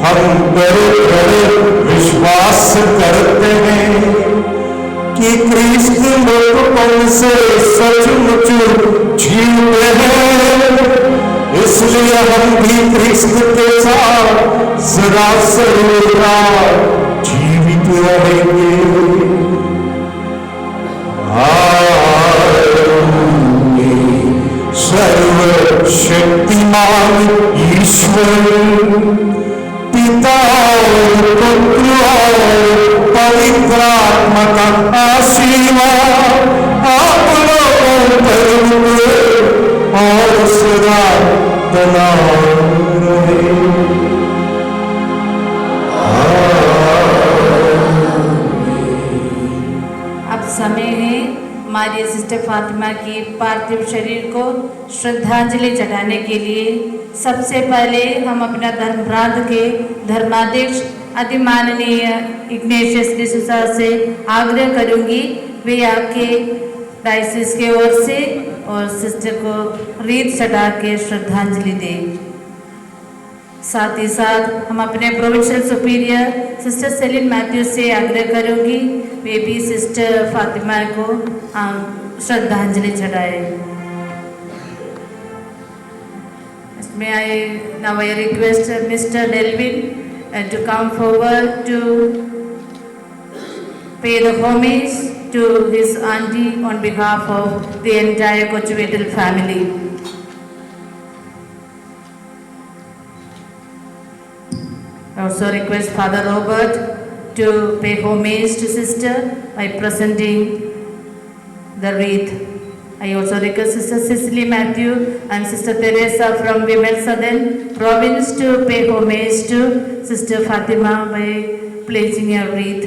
हम बड़े विश्वास करते हैं कि क्रिस्त मृतकों से सचमुच जीते हैं, इसलिए हम भी क्रिस्त के साथ सदा सर्वदा जीवित रहेंगे। सर्वशक्तिमान ईश्वर पिता और पुत्र और पवित्र आत्मा का आशीर्वाद आप लोगों पर और सदा बना रहे। अब समय है हमारी सिस्टर फातिमा की पार्थिव शरीर को श्रद्धांजलि चढ़ाने के लिए। सबसे पहले हम अपना धर्म प्रांत के धर्माध्यक्ष अधिमाननीय इग्नेशियस डिसूजा से आग्रह करूंगी वे आपके डायसिस के ओर से और सिस्टर को रीत चढ़ा के श्रद्धांजलि दें। साथ ही साथ हम अपने provincial superior sister Celine Matthew से आग्रह करूंगी वे भी सिस्टर फातिमा को श्रद्धांजलि चढ़ाए। May I now I request Mr. Delvin to come forward to pay the homage to his auntie on behalf of the entire Kochuvedal family. I also request Father Robert to pay homage to sister by presenting the wreath. I also request Sister Cecily Matthew and Sister Teresa from Women's Southern Province to pay homage to Sister Fatima by placing a wreath.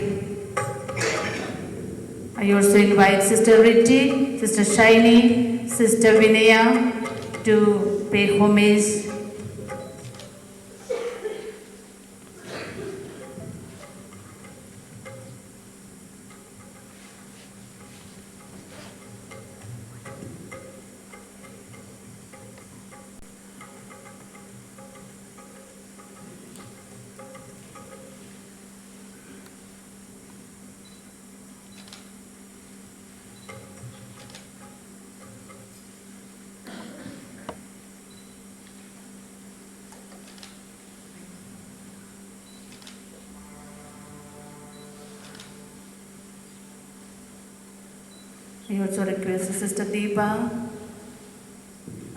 I also invite Sister Ritti, Sister Shiny, Sister Vinaya to pay homage. I also request Sister Deepa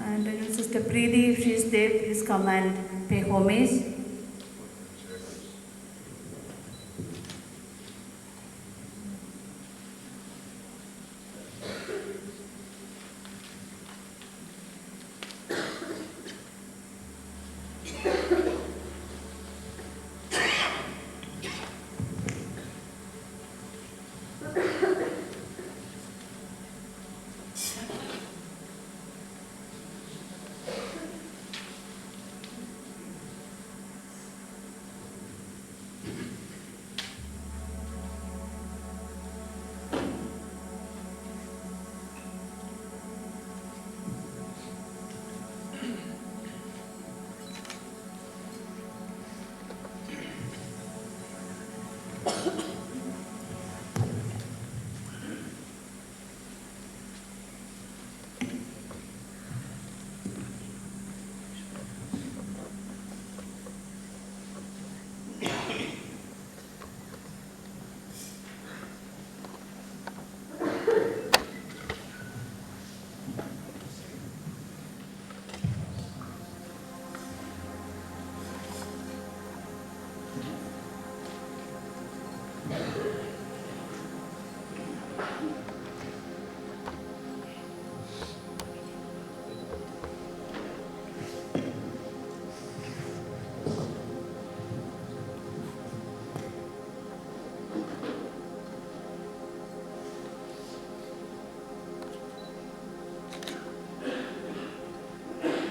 and Sister Preeti, if she is there, please come and pay homage.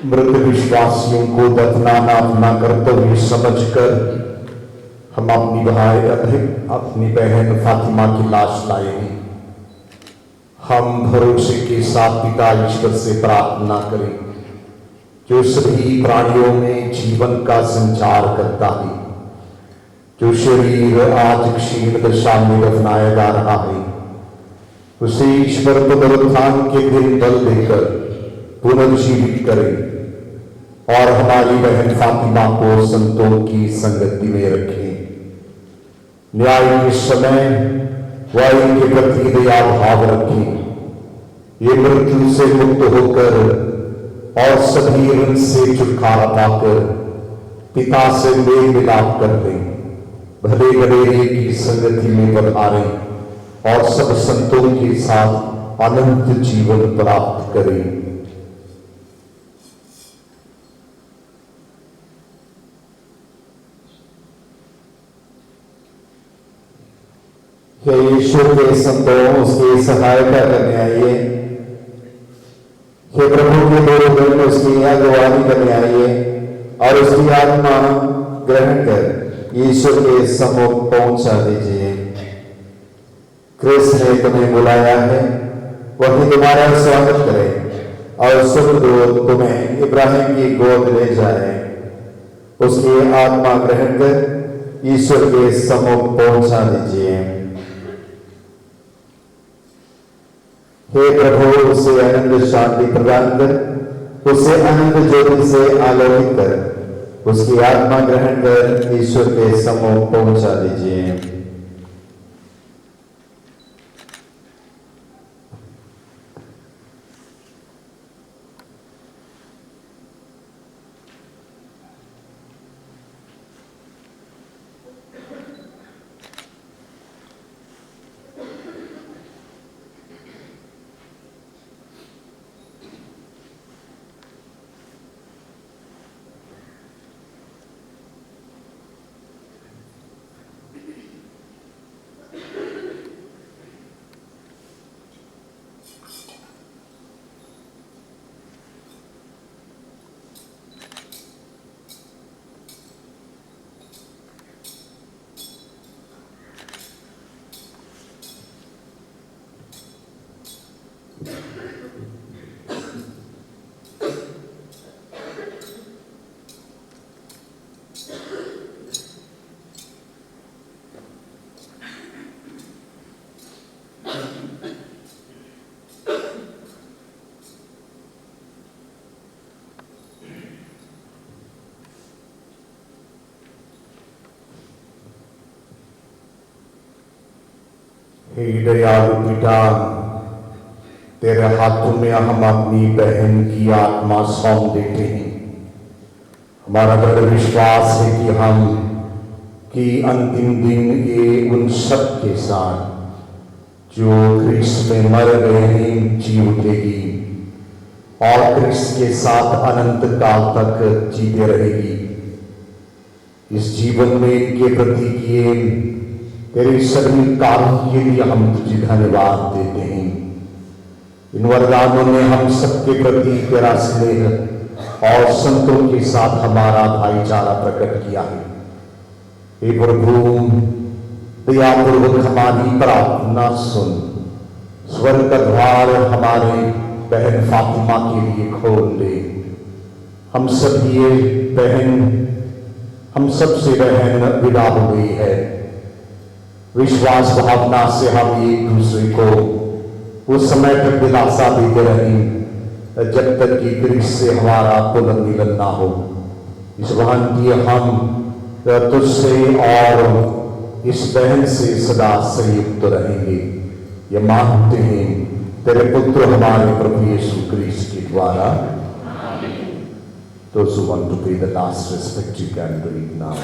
मृत विश्वासियों को दफनाना अपना कर्तव्य समझकर हम अपनी बहन फातिमा की लाश लाए हैं। हम भरोसे के साथ पिता ईश्वर से प्रार्थना करें जो सभी प्राणियों में जीवन का संचार करता है, जो शरीर आज क्षीण दशा में दफनाया जा रहा है, उसे ईश्वर पुनरुत्थान के दिन बल देकर पुनर्जीवित करे और हमारी बहन फातिमा को संतों की संगति में रखे। न्याय के समय वह इनके प्रति दया भाव रखें। ये मृत्यु से मुक्त होकर और सभी ऋण से छुटकारा पाकर पिता से मेल मिलाप कर दें, भले गडेरे की संगति में पधारें और सब संतों के साथ अनंत जीवन प्राप्त करें। हे ईश्वर के संतों, उसकी सहायता करने आइए। हे प्रभु के लोग उसकी अगुवानी करने आइए और उसकी आत्मा ग्रहण कर ईश्वर के सम्मुख पहुंचा दीजिए। कृष्ण ने तुम्हें बुलाया है, वही तुम्हारा स्वागत करे और स्वर्गदूत तुम्हें इब्राहिम की गोद ले जाए। उसकी आत्मा ग्रहण कर ईश्वर के सम्मुख पहुंचा दीजिए। हे प्रभु, उसे आनंद शांति प्रदान कर, उसे आनंद ज्योति से आलोकित कर, उसकी आत्मा ग्रहण कर ईश्वर के सम्मुख पहुंचा दीजिए। हे दयालु पिता, तेरे हाथों में हम अपनी बहन की आत्मा सौंप देते हैं। हमारा दृढ़ विश्वास है कि अंतिम दिन ये उन सब के साथ जो क्रिस्त में मर गए हैं जी उठेगी और क्रिस्त के साथ अनंत काल तक जीते रहेगी। इस जीवन में इनके प्रति किए तेरे सभी कार्यों के लिए हम तुझे धन्यवाद देते हैं। इन वरदानों ने हम सबके प्रति तेरा स्नेह और संतों के साथ हमारा भाईचारा प्रकट किया है। हे प्रभु, दयापूर्वक हमारी प्रार्थना सुन। स्वर्ग का द्वार हमारे बहन फातिमा के लिए खोल दे। हम सबसे बहन विदा हो गई है। विश्वास भावना से हम एक दूसरे को उस समय तक दिलासा देते रहें जब तक कि क्रिस्त से हमारा पुनर्मिलन ना हो। इस वाहन की हम तुझसे और इस बहन से सदा संयुक्त रहेंगे, ये मानते हैं तेरे पुत्र हमारे प्रभु यीशु क्रिस्त के द्वारा। Those who want to pay the last respect, you can do it now.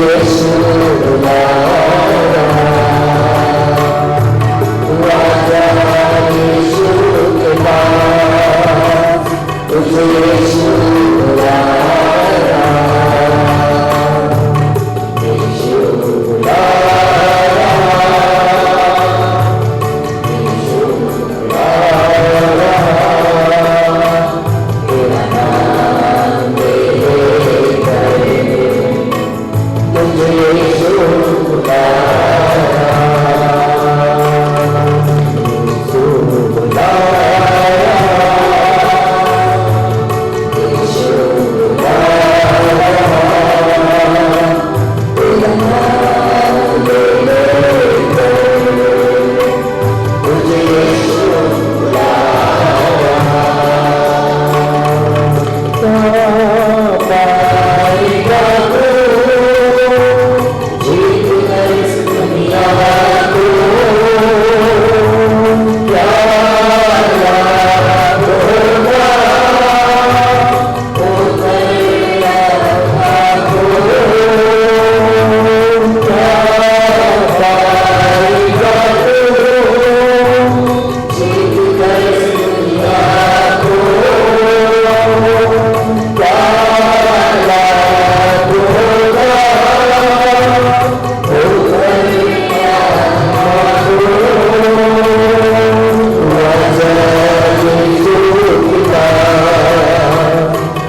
यीशु बुला रहा, तू आजा यीशु के पास, तुझे यीशु बुला रहा, यीशु बुला रहा, यीशु बुला रहा, तेरा नाम ले करे, तुझे यीशु बुला रहा, यीशु बुला रहा, यीशु बुला रहा, तेरा नाम ले करे, तुझे यीशु बुला रहा, पाएगा तू जीत कर इस दुनिया को, क्या लाभ होगा वो करेगा को, क्या पाएगा तू जीत कर इस दुनिया को, क्या लाभ होगा वो करेगा को, आजा यीशु पिता,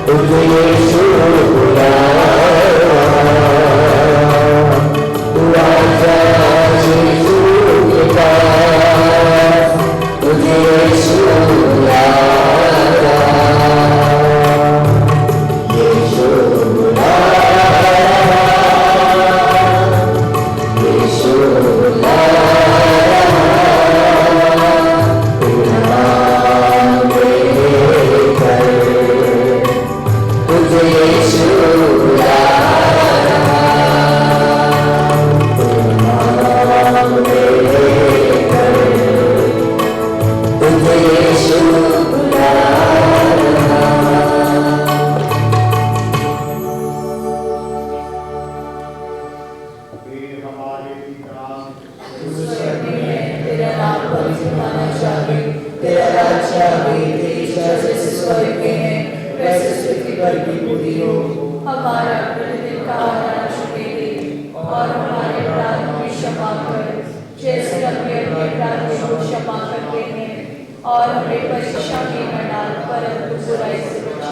तुझे यीशु बुला रहा, तू आजा यीशु पिता, तुझे यीशु बुला रहा, यीशु बुला रहा, यीशु बुला रहा, तेरा नाम लेकर तुझे यीशु बुला रहा, तेरा नाम लेकर तुझे यीशु बुला रहा। तेरा नाम पवित्र माना जाए, तेरा राज्य आए, तेरी इच्छा जैसे स्वर्ग में है वैसे पृथ्वी पर भी पूरी हो। हमारा प्रतिदिन का आहार आज हमें दे, और हमारे अपराध हमें क्षमा कर जैसे हम भी अपने अपराधियों को क्षमा करते हैं, और हमें परीक्षा में न डाल परंतु बुराई से बचा।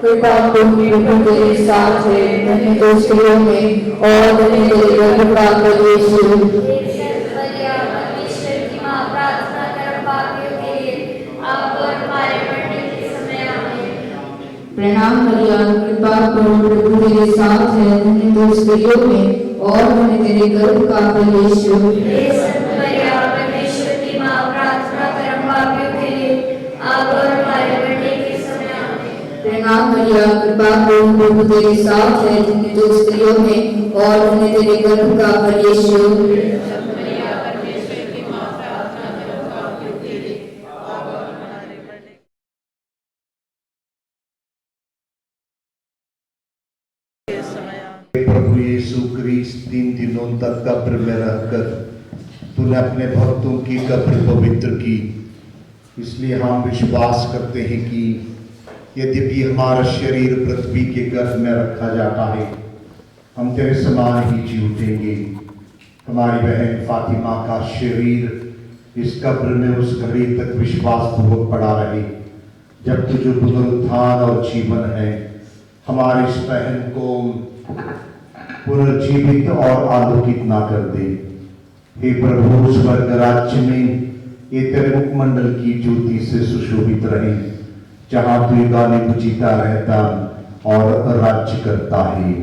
कृपा पूर्ण प्रभु तेरे साथ है, धन्य तो स्त्रियों में और धन्य तेरे गर्भ का फल यीशु। परमेश्वर की मां, प्रार्थना कर पापियों के लिए अब और हमारे मरने के समय आमीन। प्रणाम मरिया, कृपा पूर्ण प्रभु तेरे साथ है, धन्य तो स्त्रियों में और धन्य तेरे गर्भ का फल यीशु। परमेश्वर की मां, प्रार्थना कर पापियों के लिए अब और हमारे मरने के समय आमीन। प्रणाम मरिया, कृपा पूर्ण प्रभु तेरे साथ है, धन्य तो स्त्रियों में और धन्य तेरे गर्भ का फल यीशु। प्रभु यीशु क्रिस्त 3 दिनों तक कब्र में रहकर तूने अपने भक्तों की कब्र पवित्र की, इसलिए हम विश्वास करते हैं कि यद्यपि हमारा शरीर पृथ्वी के गर्भ में रखा जाता है, हम तेरे समान ही जी उठेंगे। हमारी बहन फातिमा का शरीर इस कब्र में उस घड़ी तक विश्वास पूर्वक पड़ा रहे जब तुझे पुनरुत्थान और जीवन है। हमारी इस बहन को पुनर्जीवित और आलोकित ना कर दे। हे प्रभु, स्वर्ग राज्य में ये तेरे मुखमंडल की ज्योति से सुशोभित रहे, जहां तू गाने जीता रहता और राज्य करता है।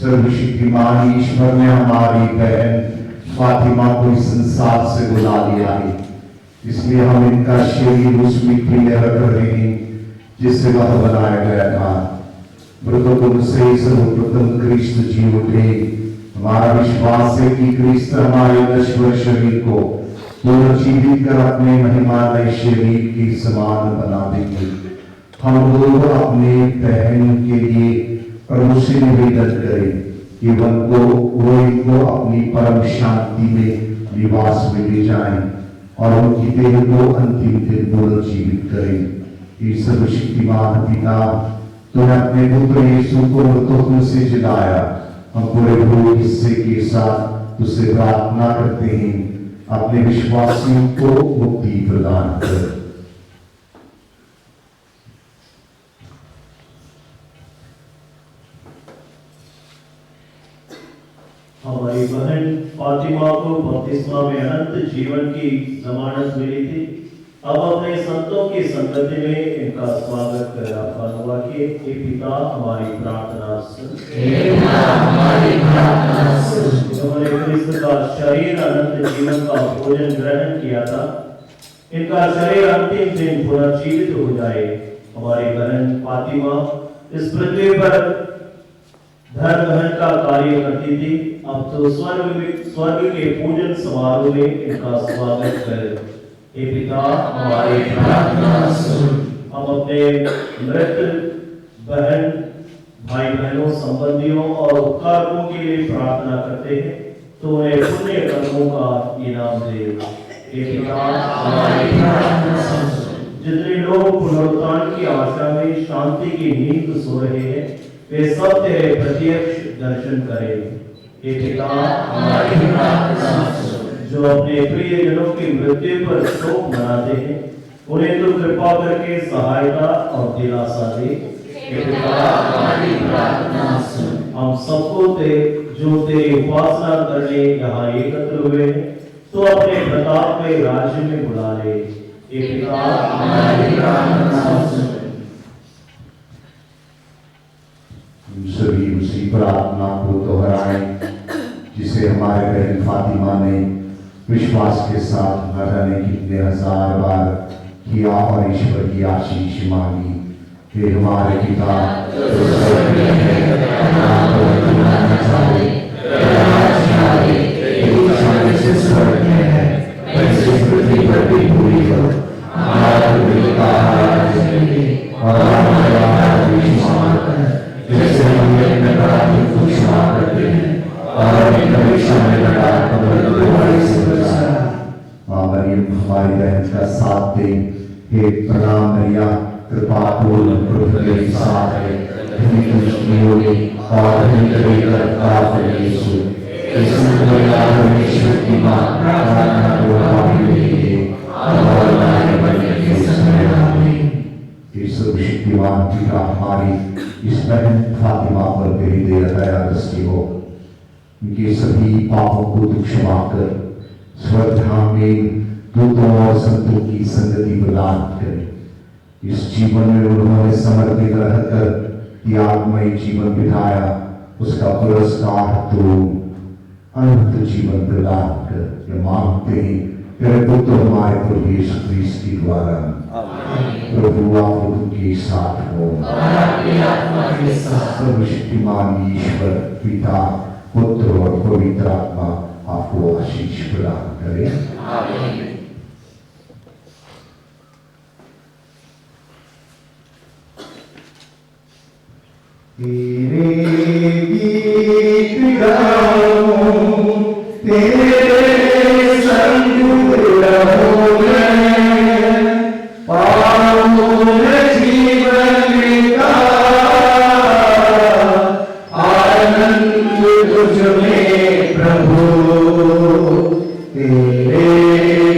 सर्वशक्तिमान ईश्वर ने हमारी बहन फातिमा को इस संसार से बुला लिया है, इसलिए हम इनका शरीर उस मिट्टी में रख रहे हैं जिससे वह बनाया गया था। मृतकों से सर्वप्रथम कृष्ण जी उठे। हमारा विश्वास है कि कृष्ण हमारे नश्वर शरीर को पुनर्जीवित कर अपने महिमामय शरीर के समान बना देंगे। हम लोग अपने बहन के लिए प्रभु से निवेदन करें कि वो इनको अपनी परम शांति में निवास में ले जाएं और उनकी देह को अंतिम दिन पुनर्जीवित करें। सर्वशक्तिमान पिता, तूने अपने पुत्र यीशु को मृतकों से जिलाया। हम पूरे भोग हिस्से के साथ तुझसे प्रार्थना करते हैं, अपने विश्वासियों को मुक्ति प्रदान कर। हमारी बहन फातिमा को बपतिस्मा में अनंत जीवन की जमानत मिली थी। अब अपने संतों की संगति में इनका स्वागत कर हुआ कि हे पिता हमारी प्रार्थना सुन। उन्होंने क्रिस्त का शरीर अनंत जीवन का भोजन ग्रहण किया था, इनका शरीर अंतिम दिन पुनर्जीवित हो जाए। हमारी बहन फातिमा इस पृथ्वी पर धर्म वहन का कार्य करती थी। अब तो स्वर्ग के पूजन समारोह में इनका स्वागत करें। हे पिता, हमारी प्रार्थना सुन। हम अपने मृत बहन, भाई बहनों, संबंधियों और उपकारकों के लिए प्रार्थना करते हैं, तो उन्हें पुण्य कर्मों का इनाम दे। हे पिता, हमारी प्रार्थना सुन। जितने लोग पुनरुत्थान की आशा में शांति की नींद सो रहे हैं, वे सब तेरे प्रत्यक्ष दर्शन करें। हे पिता, हमारी प्रार्थना सुन। जो अपने प्रियजनों की मृत्यु पर शोक मनाते हैं, उन्हें तो कृपा करके सहायता और दिलासा दे। हे पिता, हमारी प्रार्थना सुन। हम सबको जो तेरी उपासना करने यहाँ एकत्र हुए हैं, तो अपने प्रताप के राज्य में बुला ले। हे पिता, हमारी प्रार्थना सुन। हम सभी उसी प्रार्थना को दोहराएं जिसे हमारे बहन फातिमा ने विश्वास के साथ न जाने कितने हजार बार किया और ईश्वर की आशीष मांगी। हे हमारे पिता जो स्वर्ग में है, तेरा नाम चाहे, तेरा राज्य आए, तेरी इच्छा जैसे स्वर्ग में है वैसे पृथ्वी पर भी पूरी हो। हमारा मिलता आज और हमारे आदेश मान जैसे हम अपने अपराधी को क्षमा करते हैं और अपनी परीक्षा में लगा तुम्हारी से बचा। माँ मरियम हमारी बहन का साथ दे। हे प्रणाम मरिया, कृपा पूर्ण प्रभु के साथ है, धन्य तुम और धन्य तेरे गर्भ का यीशु। परमेश्वर की माँ प्रार्थना करो हमारे लिए और हमारे मरने के समय आमीन। सर्वशक्तिमान पिता, हमारी इस बहन फातिमा पर तेरी दया दृष्टि हो। उनके सभी पापों को तू क्षमा कर स्वर्गधाम में दूतों और संतों की संगति प्रदान करे। इस जीवन में उन्होंने समर्पित रहकर त्यागमय जीवन बिताया, उसका पुरस्कार तो अनंत जीवन प्रदान कर। ये मांगते हैं तेरे पुत्र हमारे प्रभु यीशु ख्रीस्त के द्वारा। प्रभु आप उनके साथ हो, सर्वशक्तिमान ईश्वर पिता, पुत्र और पवित्र आत्मा आपको आशीष प्रदान करे। तेरे गीत गाऊं, तेरे संग रहूं मैं, पाऊं जीवन का आनंद तुझ में प्रभु। तेरे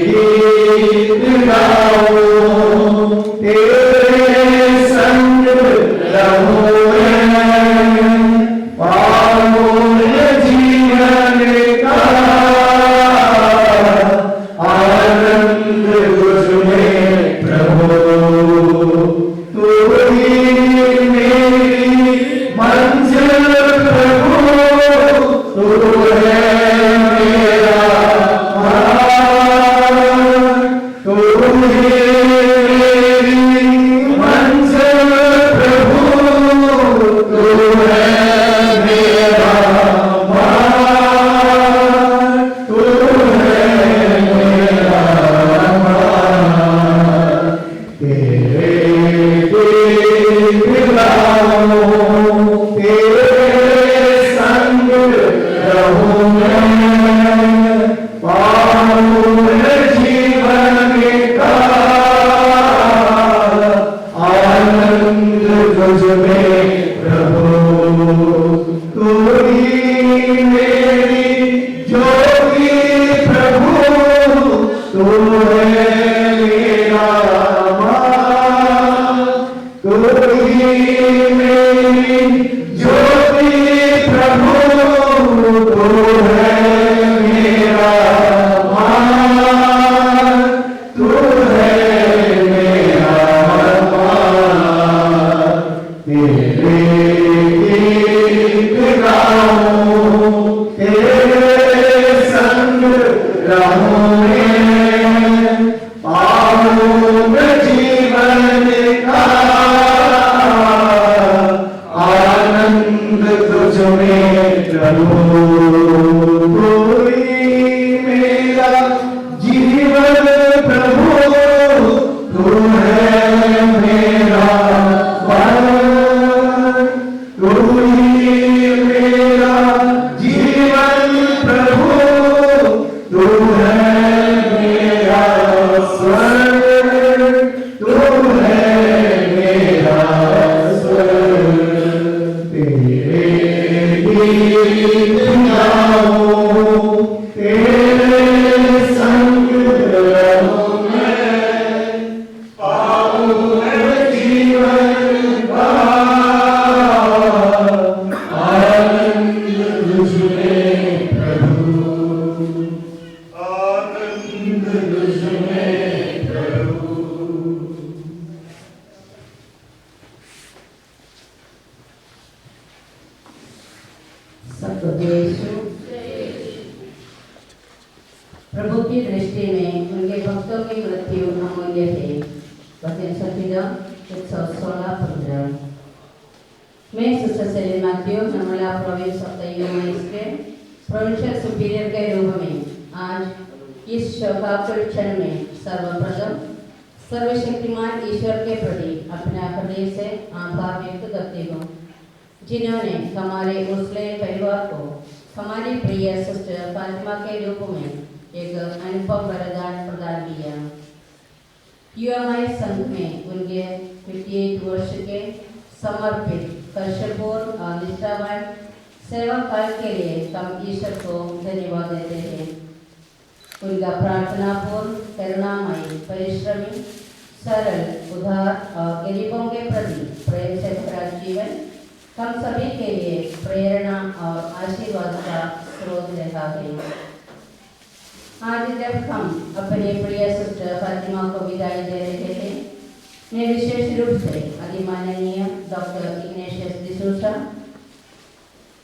गीत गाऊं, तेरे संग रहूं सुने प्रभु, तू ही मेरा जीवन प्रभु, तू है मेरा वरदान, तू ही मेरा जीवन प्रभु, तू है मेरा स्वर्ग, तू है मेरा स्वर्ग। तेरे गीत गाऊं, तेरे संग रहूं मैं, पाऊं मैं जीवन का आनंद तुझमें प्रभु, आनंद तुझमें प्रभु। सबको जय यीशु। प्रभु की दृष्टि में उनके भक्तों की मृत्यु अमूल्य है। वचन संहिता 116 मैं sister Celine Mathew Nirmala province of the US के प्रोविंशियल सुपीरियर के रूप में आज इस शोकाकुल क्षण में सर्वप्रथम सर्वशक्तिमान ईश्वर के प्रति अपना हृदय से आभार व्यक्त करती हूँ, जिन्होंने हमारे मुस्लिम परिवार को हमारी प्रिय सिस्टर फातिमा के रूप में एक अनुपम वरदान प्रदान किया। यूएमआई संघ में उनके 58 वर्ष के समर्पित कर्तव्यपूर्ण और निष्ठावान सेवा काल के लिए हम ईश्वर को धन्यवाद देते हैं। उनका प्रार्थनापूर्ण, करुणामयी, परिश्रमी, सरल, उदार और गरीबों के प्रति प्रेम से भरा जीवन हम सभी के लिए प्रेरणा और आशीर्वाद का स्रोत रहा है। आज जब हम अपने प्रिय सिस्टर फातिमा को विदाई दे रहे हैं, मैं विशेष रूप से अधिमाननीय डॉक्टर इग्नेशियस डिसूजा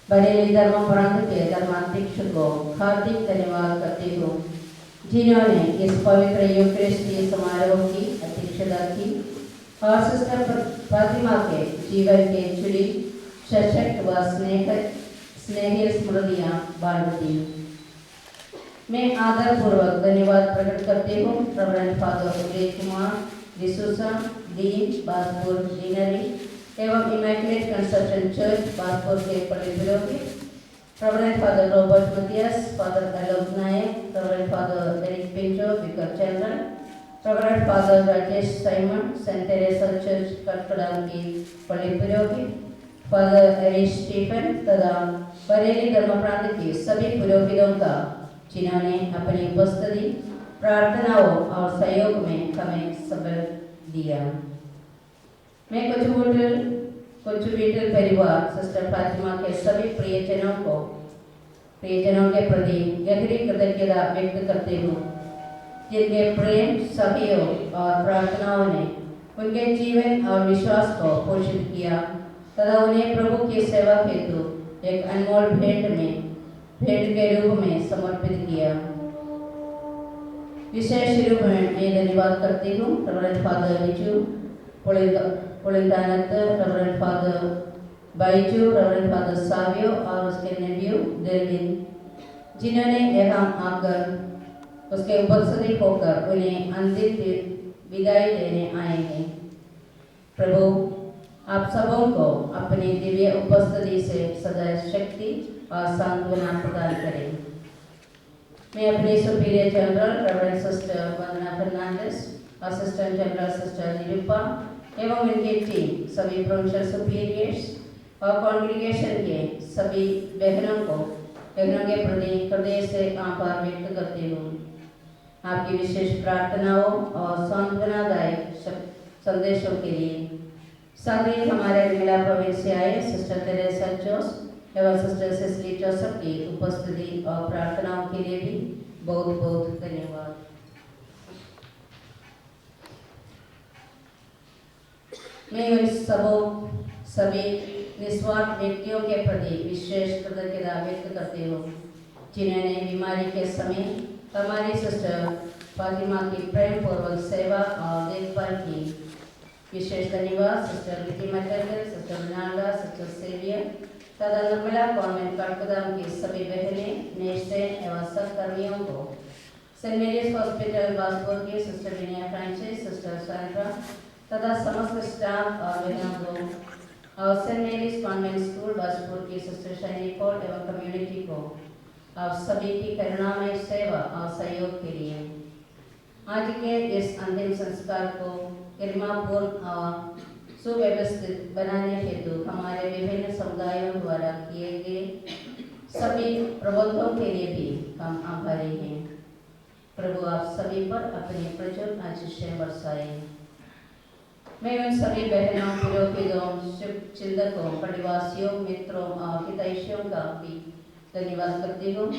बरेली धर्म प्रांत के धर्माध्यक्ष को हार्दिक धन्यवाद करती हूँ, जिन्होंने इस पवित्र यूकरिस्टी समारोह की अध्यक्षता की और सिस्टर फातिमा के जीवन के जुड़ी सशक्त व स्नेही स्मृतियाँ बांट दी। मैं आदरपूर्वक धन्यवाद प्रकट करती हूँ reverend father Uday Kumar D'Souza, dean Baspur deanery एवं इमैकुलेट कंसेप्शन चर्च बासपुर के परिविरोधी, reverend father Robert Mathias, father Alok Nayak, reverend father Eric Pinto vicar Chandran, reverend father Rajesh Simon, saint Teresa church कटकडाम की परिविरोधी, फादर एरिश स्टीफन तथा बरेली धर्म प्रांत के सभी पुरोहितों का, जिन्होंने अपनी उपस्थिति, प्रार्थनाओं और सहयोग में हमें सबल दिया। मैं कुछ बीटल परिवार सिस्टर फातिमा के सभी प्रियजनों के प्रति गहरी कृतज्ञता व्यक्त करती हूँ, जिनके प्रेम, सहयोग और प्रार्थनाओं ने उनके जीवन और विश्वास को पोषित किया तथा उन्हें प्रभु की सेवा हेतु एक अनमोल भेंट के रूप में समर्पित किया। विशेष रूप में मैं धन्यवाद करती हूँ reverend father Lichu Pulindanand, reverend father Baichu, reverend father Savio और उसके नेव्यू डेलिन, जिन्होंने यहाँ आकर उसके उपस्थित होकर उन्हें अंतिम विदाई देने आए हैं। प्रभु आप सबों को अपनी दिव्य उपस्थिति से सदा शक्ति और सांत्वना प्रदान करें। मैं अपनी superior general reverend sister Vandana Fernandes, assistant general sister Nirupa एवं उनकी टीम, सभी प्रोविंशियल सुपीरियर्स और कॉन्ग्रीगेशन के सभी बहनों के प्रति हृदय से आभार व्यक्त करती हूँ। आपकी विशेष प्रार्थनाओं और सांत्वनादायक संदेशों के लिए साथ ही हमारे मिला प्रोविंस से आए सिस्टर तेरेसा जोस एवं सिस्टर सिसली जोसेफ की उपस्थिति और प्रार्थनाओं के लिए भी बहुत बहुत धन्यवाद। मैं उन सभी निस्वार्थ व्यक्तियों के प्रति विशेष कृतज्ञता व्यक्त करती हूँ, जिन्होंने बीमारी के समय हमारी सिस्टर फातिमा की प्रेम पूर्वक सेवा और देखभाल की। विशेष धन्यवाद सिस्टर लिटी मैटर्गल, सिस्टर नागा, सिस्टर सेवियर तथा निर्मला कॉन्वेंट कटगुदाम की सभी बहनें, नेस्टे एवं सब कर्मियों को, सेंट मेरीज हॉस्पिटल बासपुर की sister Vinaya Francis, sister Sandra तथा समस्त स्टाफ और बहनों को और सेंट मेरीज कॉन्वेंट स्कूल बासपुर की सिस्टर शैनी पॉल एवं कम्युनिटी को आप सभी की करुणामय सेवा और सहयोग के लिए आज के इस अंतिम संस्कार को गरिमापूर्ण और सुव्यवस्थित बनाने हेतु हमारे विभिन्न समुदायों द्वारा किए गए सभी प्रबंधों के लिए भी हम आभारी हैं। प्रभु आप सभी पर अपने प्रचुर आशीषें बरसाएं। मैं उन सभी बहनों, पुरोहितों, चिंतकों, परिवासियों, मित्रों और हितैषियों का भी धन्यवाद करती हूँ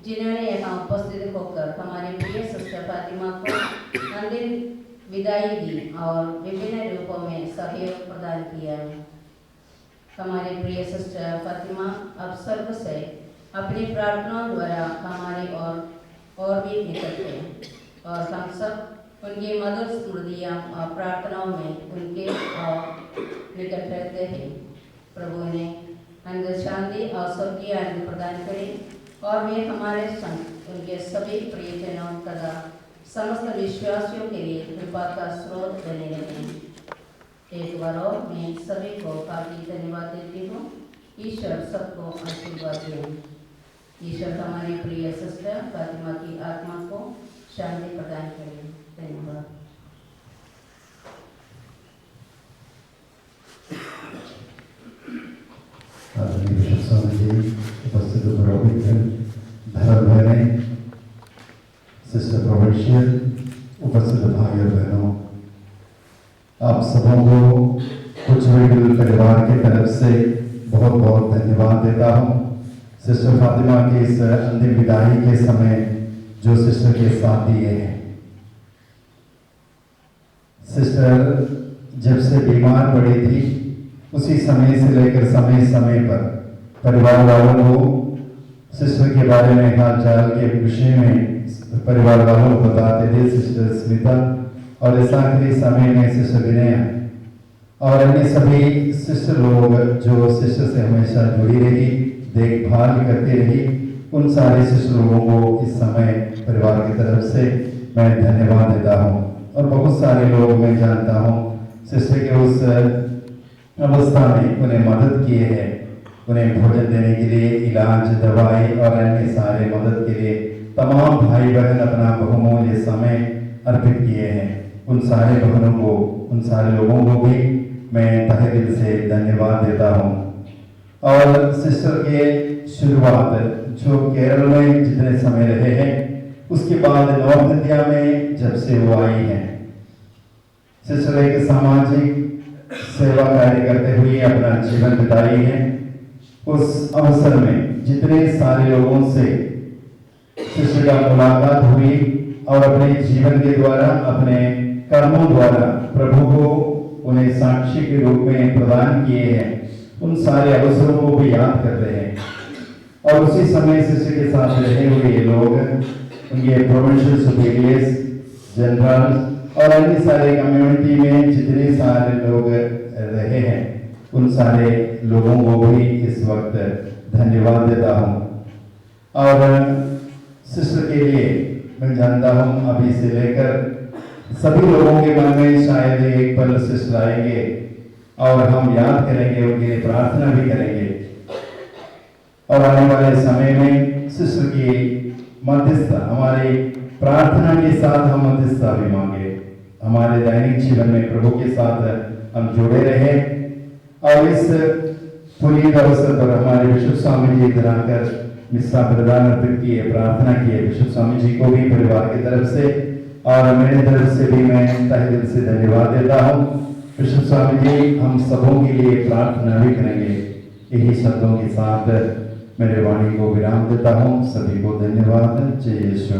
जिन्होंने यहाँ उपस्थित होकर हमारे प्रिय सिस्टर फातिमा को अंतिम विदाई दी और विभिन्न रूपों में सहयोग प्रदान किया। हमारे प्रिय सिस्टर फातिमा अब स्वर्ग से अपनी प्रार्थनाओं द्वारा हमारी और भी निकट है और हम सब उनकी मधुर स्मृतियाँ और प्रार्थनाओं में उनके और निकट रहते हैं। प्रभु ने अंदर शांति और स्वर्गीय आनंद प्रदान करें और वे हमारे संग उनके सभी प्रियजनों तथा समस्त विश्वासियों के लिए कृपा का स्रोत बने रहें। एक बार और मैं सभी को काफी धन्यवाद देती हूँ। ईश्वर सबको आशीर्वाद दें। ईश्वर हमारी प्रिय सिस्टर फातिमा की आत्मा को शांति प्रदान करें। धन्यवाद। उपस्थित पुरोहित, धर्म बहनें, सिस्टर प्रोविंशियल, उपस्थित भाई और बहनों, आप सबों को कुछ मिडिल परिवार की तरफ से बहुत बहुत धन्यवाद देता हूँ। सिस्टर फातिमा के इस अंतिम विदाई के समय जो सिस्टर के साथ दिए हैं। सिस्टर जब से बीमार पड़ी थी उसी समय से लेकर समय समय पर परिवार वालों को सिस्टर के बारे में हालचाल के विषय में परिवार वालों को बताते थे। सिस्टर स्मिता और इस आखिरी समय में सिस्टर विनया और अन्य सभी सिस्टर लोग जो सिस्टर से हमेशा जुड़ी रही, देखभाल करती रही, उन सारे सिस्टर लोगों को इस समय परिवार की तरफ से मैं धन्यवाद देता हूँ। और बहुत सारे लोग मैं जानता हूँ सिस्टर के उस अवस्था में उन्हें मदद किए हैं, उन्हें भोजन देने के लिए, इलाज, दवाई और अन्य सारे मदद के लिए तमाम भाई बहन अपना बहुमूल्य समय अर्पित किए हैं। उन सारे बहनों को, उन सारे लोगों को भी मैं तहे दिल से धन्यवाद देता हूँ। और सिस्टर के शुरुआत जो केरल में जितने समय रहे हैं उसके बाद नॉर्थ इंडिया में जब से वो आई हैं, सिस्टर एक सामाजिक सेवा कार्य करते हुए अपना जीवन बिताई है। उस अवसर में जितने सारे लोगों से सिस्टर का मुलाकात हुई और अपने जीवन के द्वारा, अपने कर्मों द्वारा प्रभु को उन्हें साक्षी के रूप में प्रदान किए हैं, उन सारे अवसरों को भी याद करते हैं। और उसी समय सिस्टर के साथ रहे हुए लोग, उनके प्रोविंशियल सुपीरियर्स, जनरल और अन्य सारे कम्युनिटी में जितने सारे लोग रहे हैं, उन सारे लोगों को भी इस वक्त धन्यवाद देता हूँ। और सिस्टर के लिए मैं जानता हूँ अभी से लेकर सभी लोगों के मन में शायद एक पल सिस्टर आएंगे और हम याद करेंगे, उनके लिए प्रार्थना भी करेंगे। और आने वाले समय में सिस्टर की मध्यस्थता, हमारी प्रार्थना के साथ हम मध्यस्थता भी मांगे, हमारे दैनिक जीवन में प्रभु के साथ हम जुड़े रहे। और इस पुनीत अवसर पर हमारे बिशप स्वामी जी इधर आकर मिस्सा प्रदान अर्पित किए, प्रार्थना किए। बिशप स्वामी जी को भी परिवार की तरफ से और मेरी तरफ से भी मैं तहे दिल से धन्यवाद देता हूँ। बिशप स्वामी जी हम सबों के लिए प्रार्थना भी करेंगे। यही शब्दों के साथ मेरे वाणी को विराम देता हूँ। सभी को धन्यवाद। जय यीशु।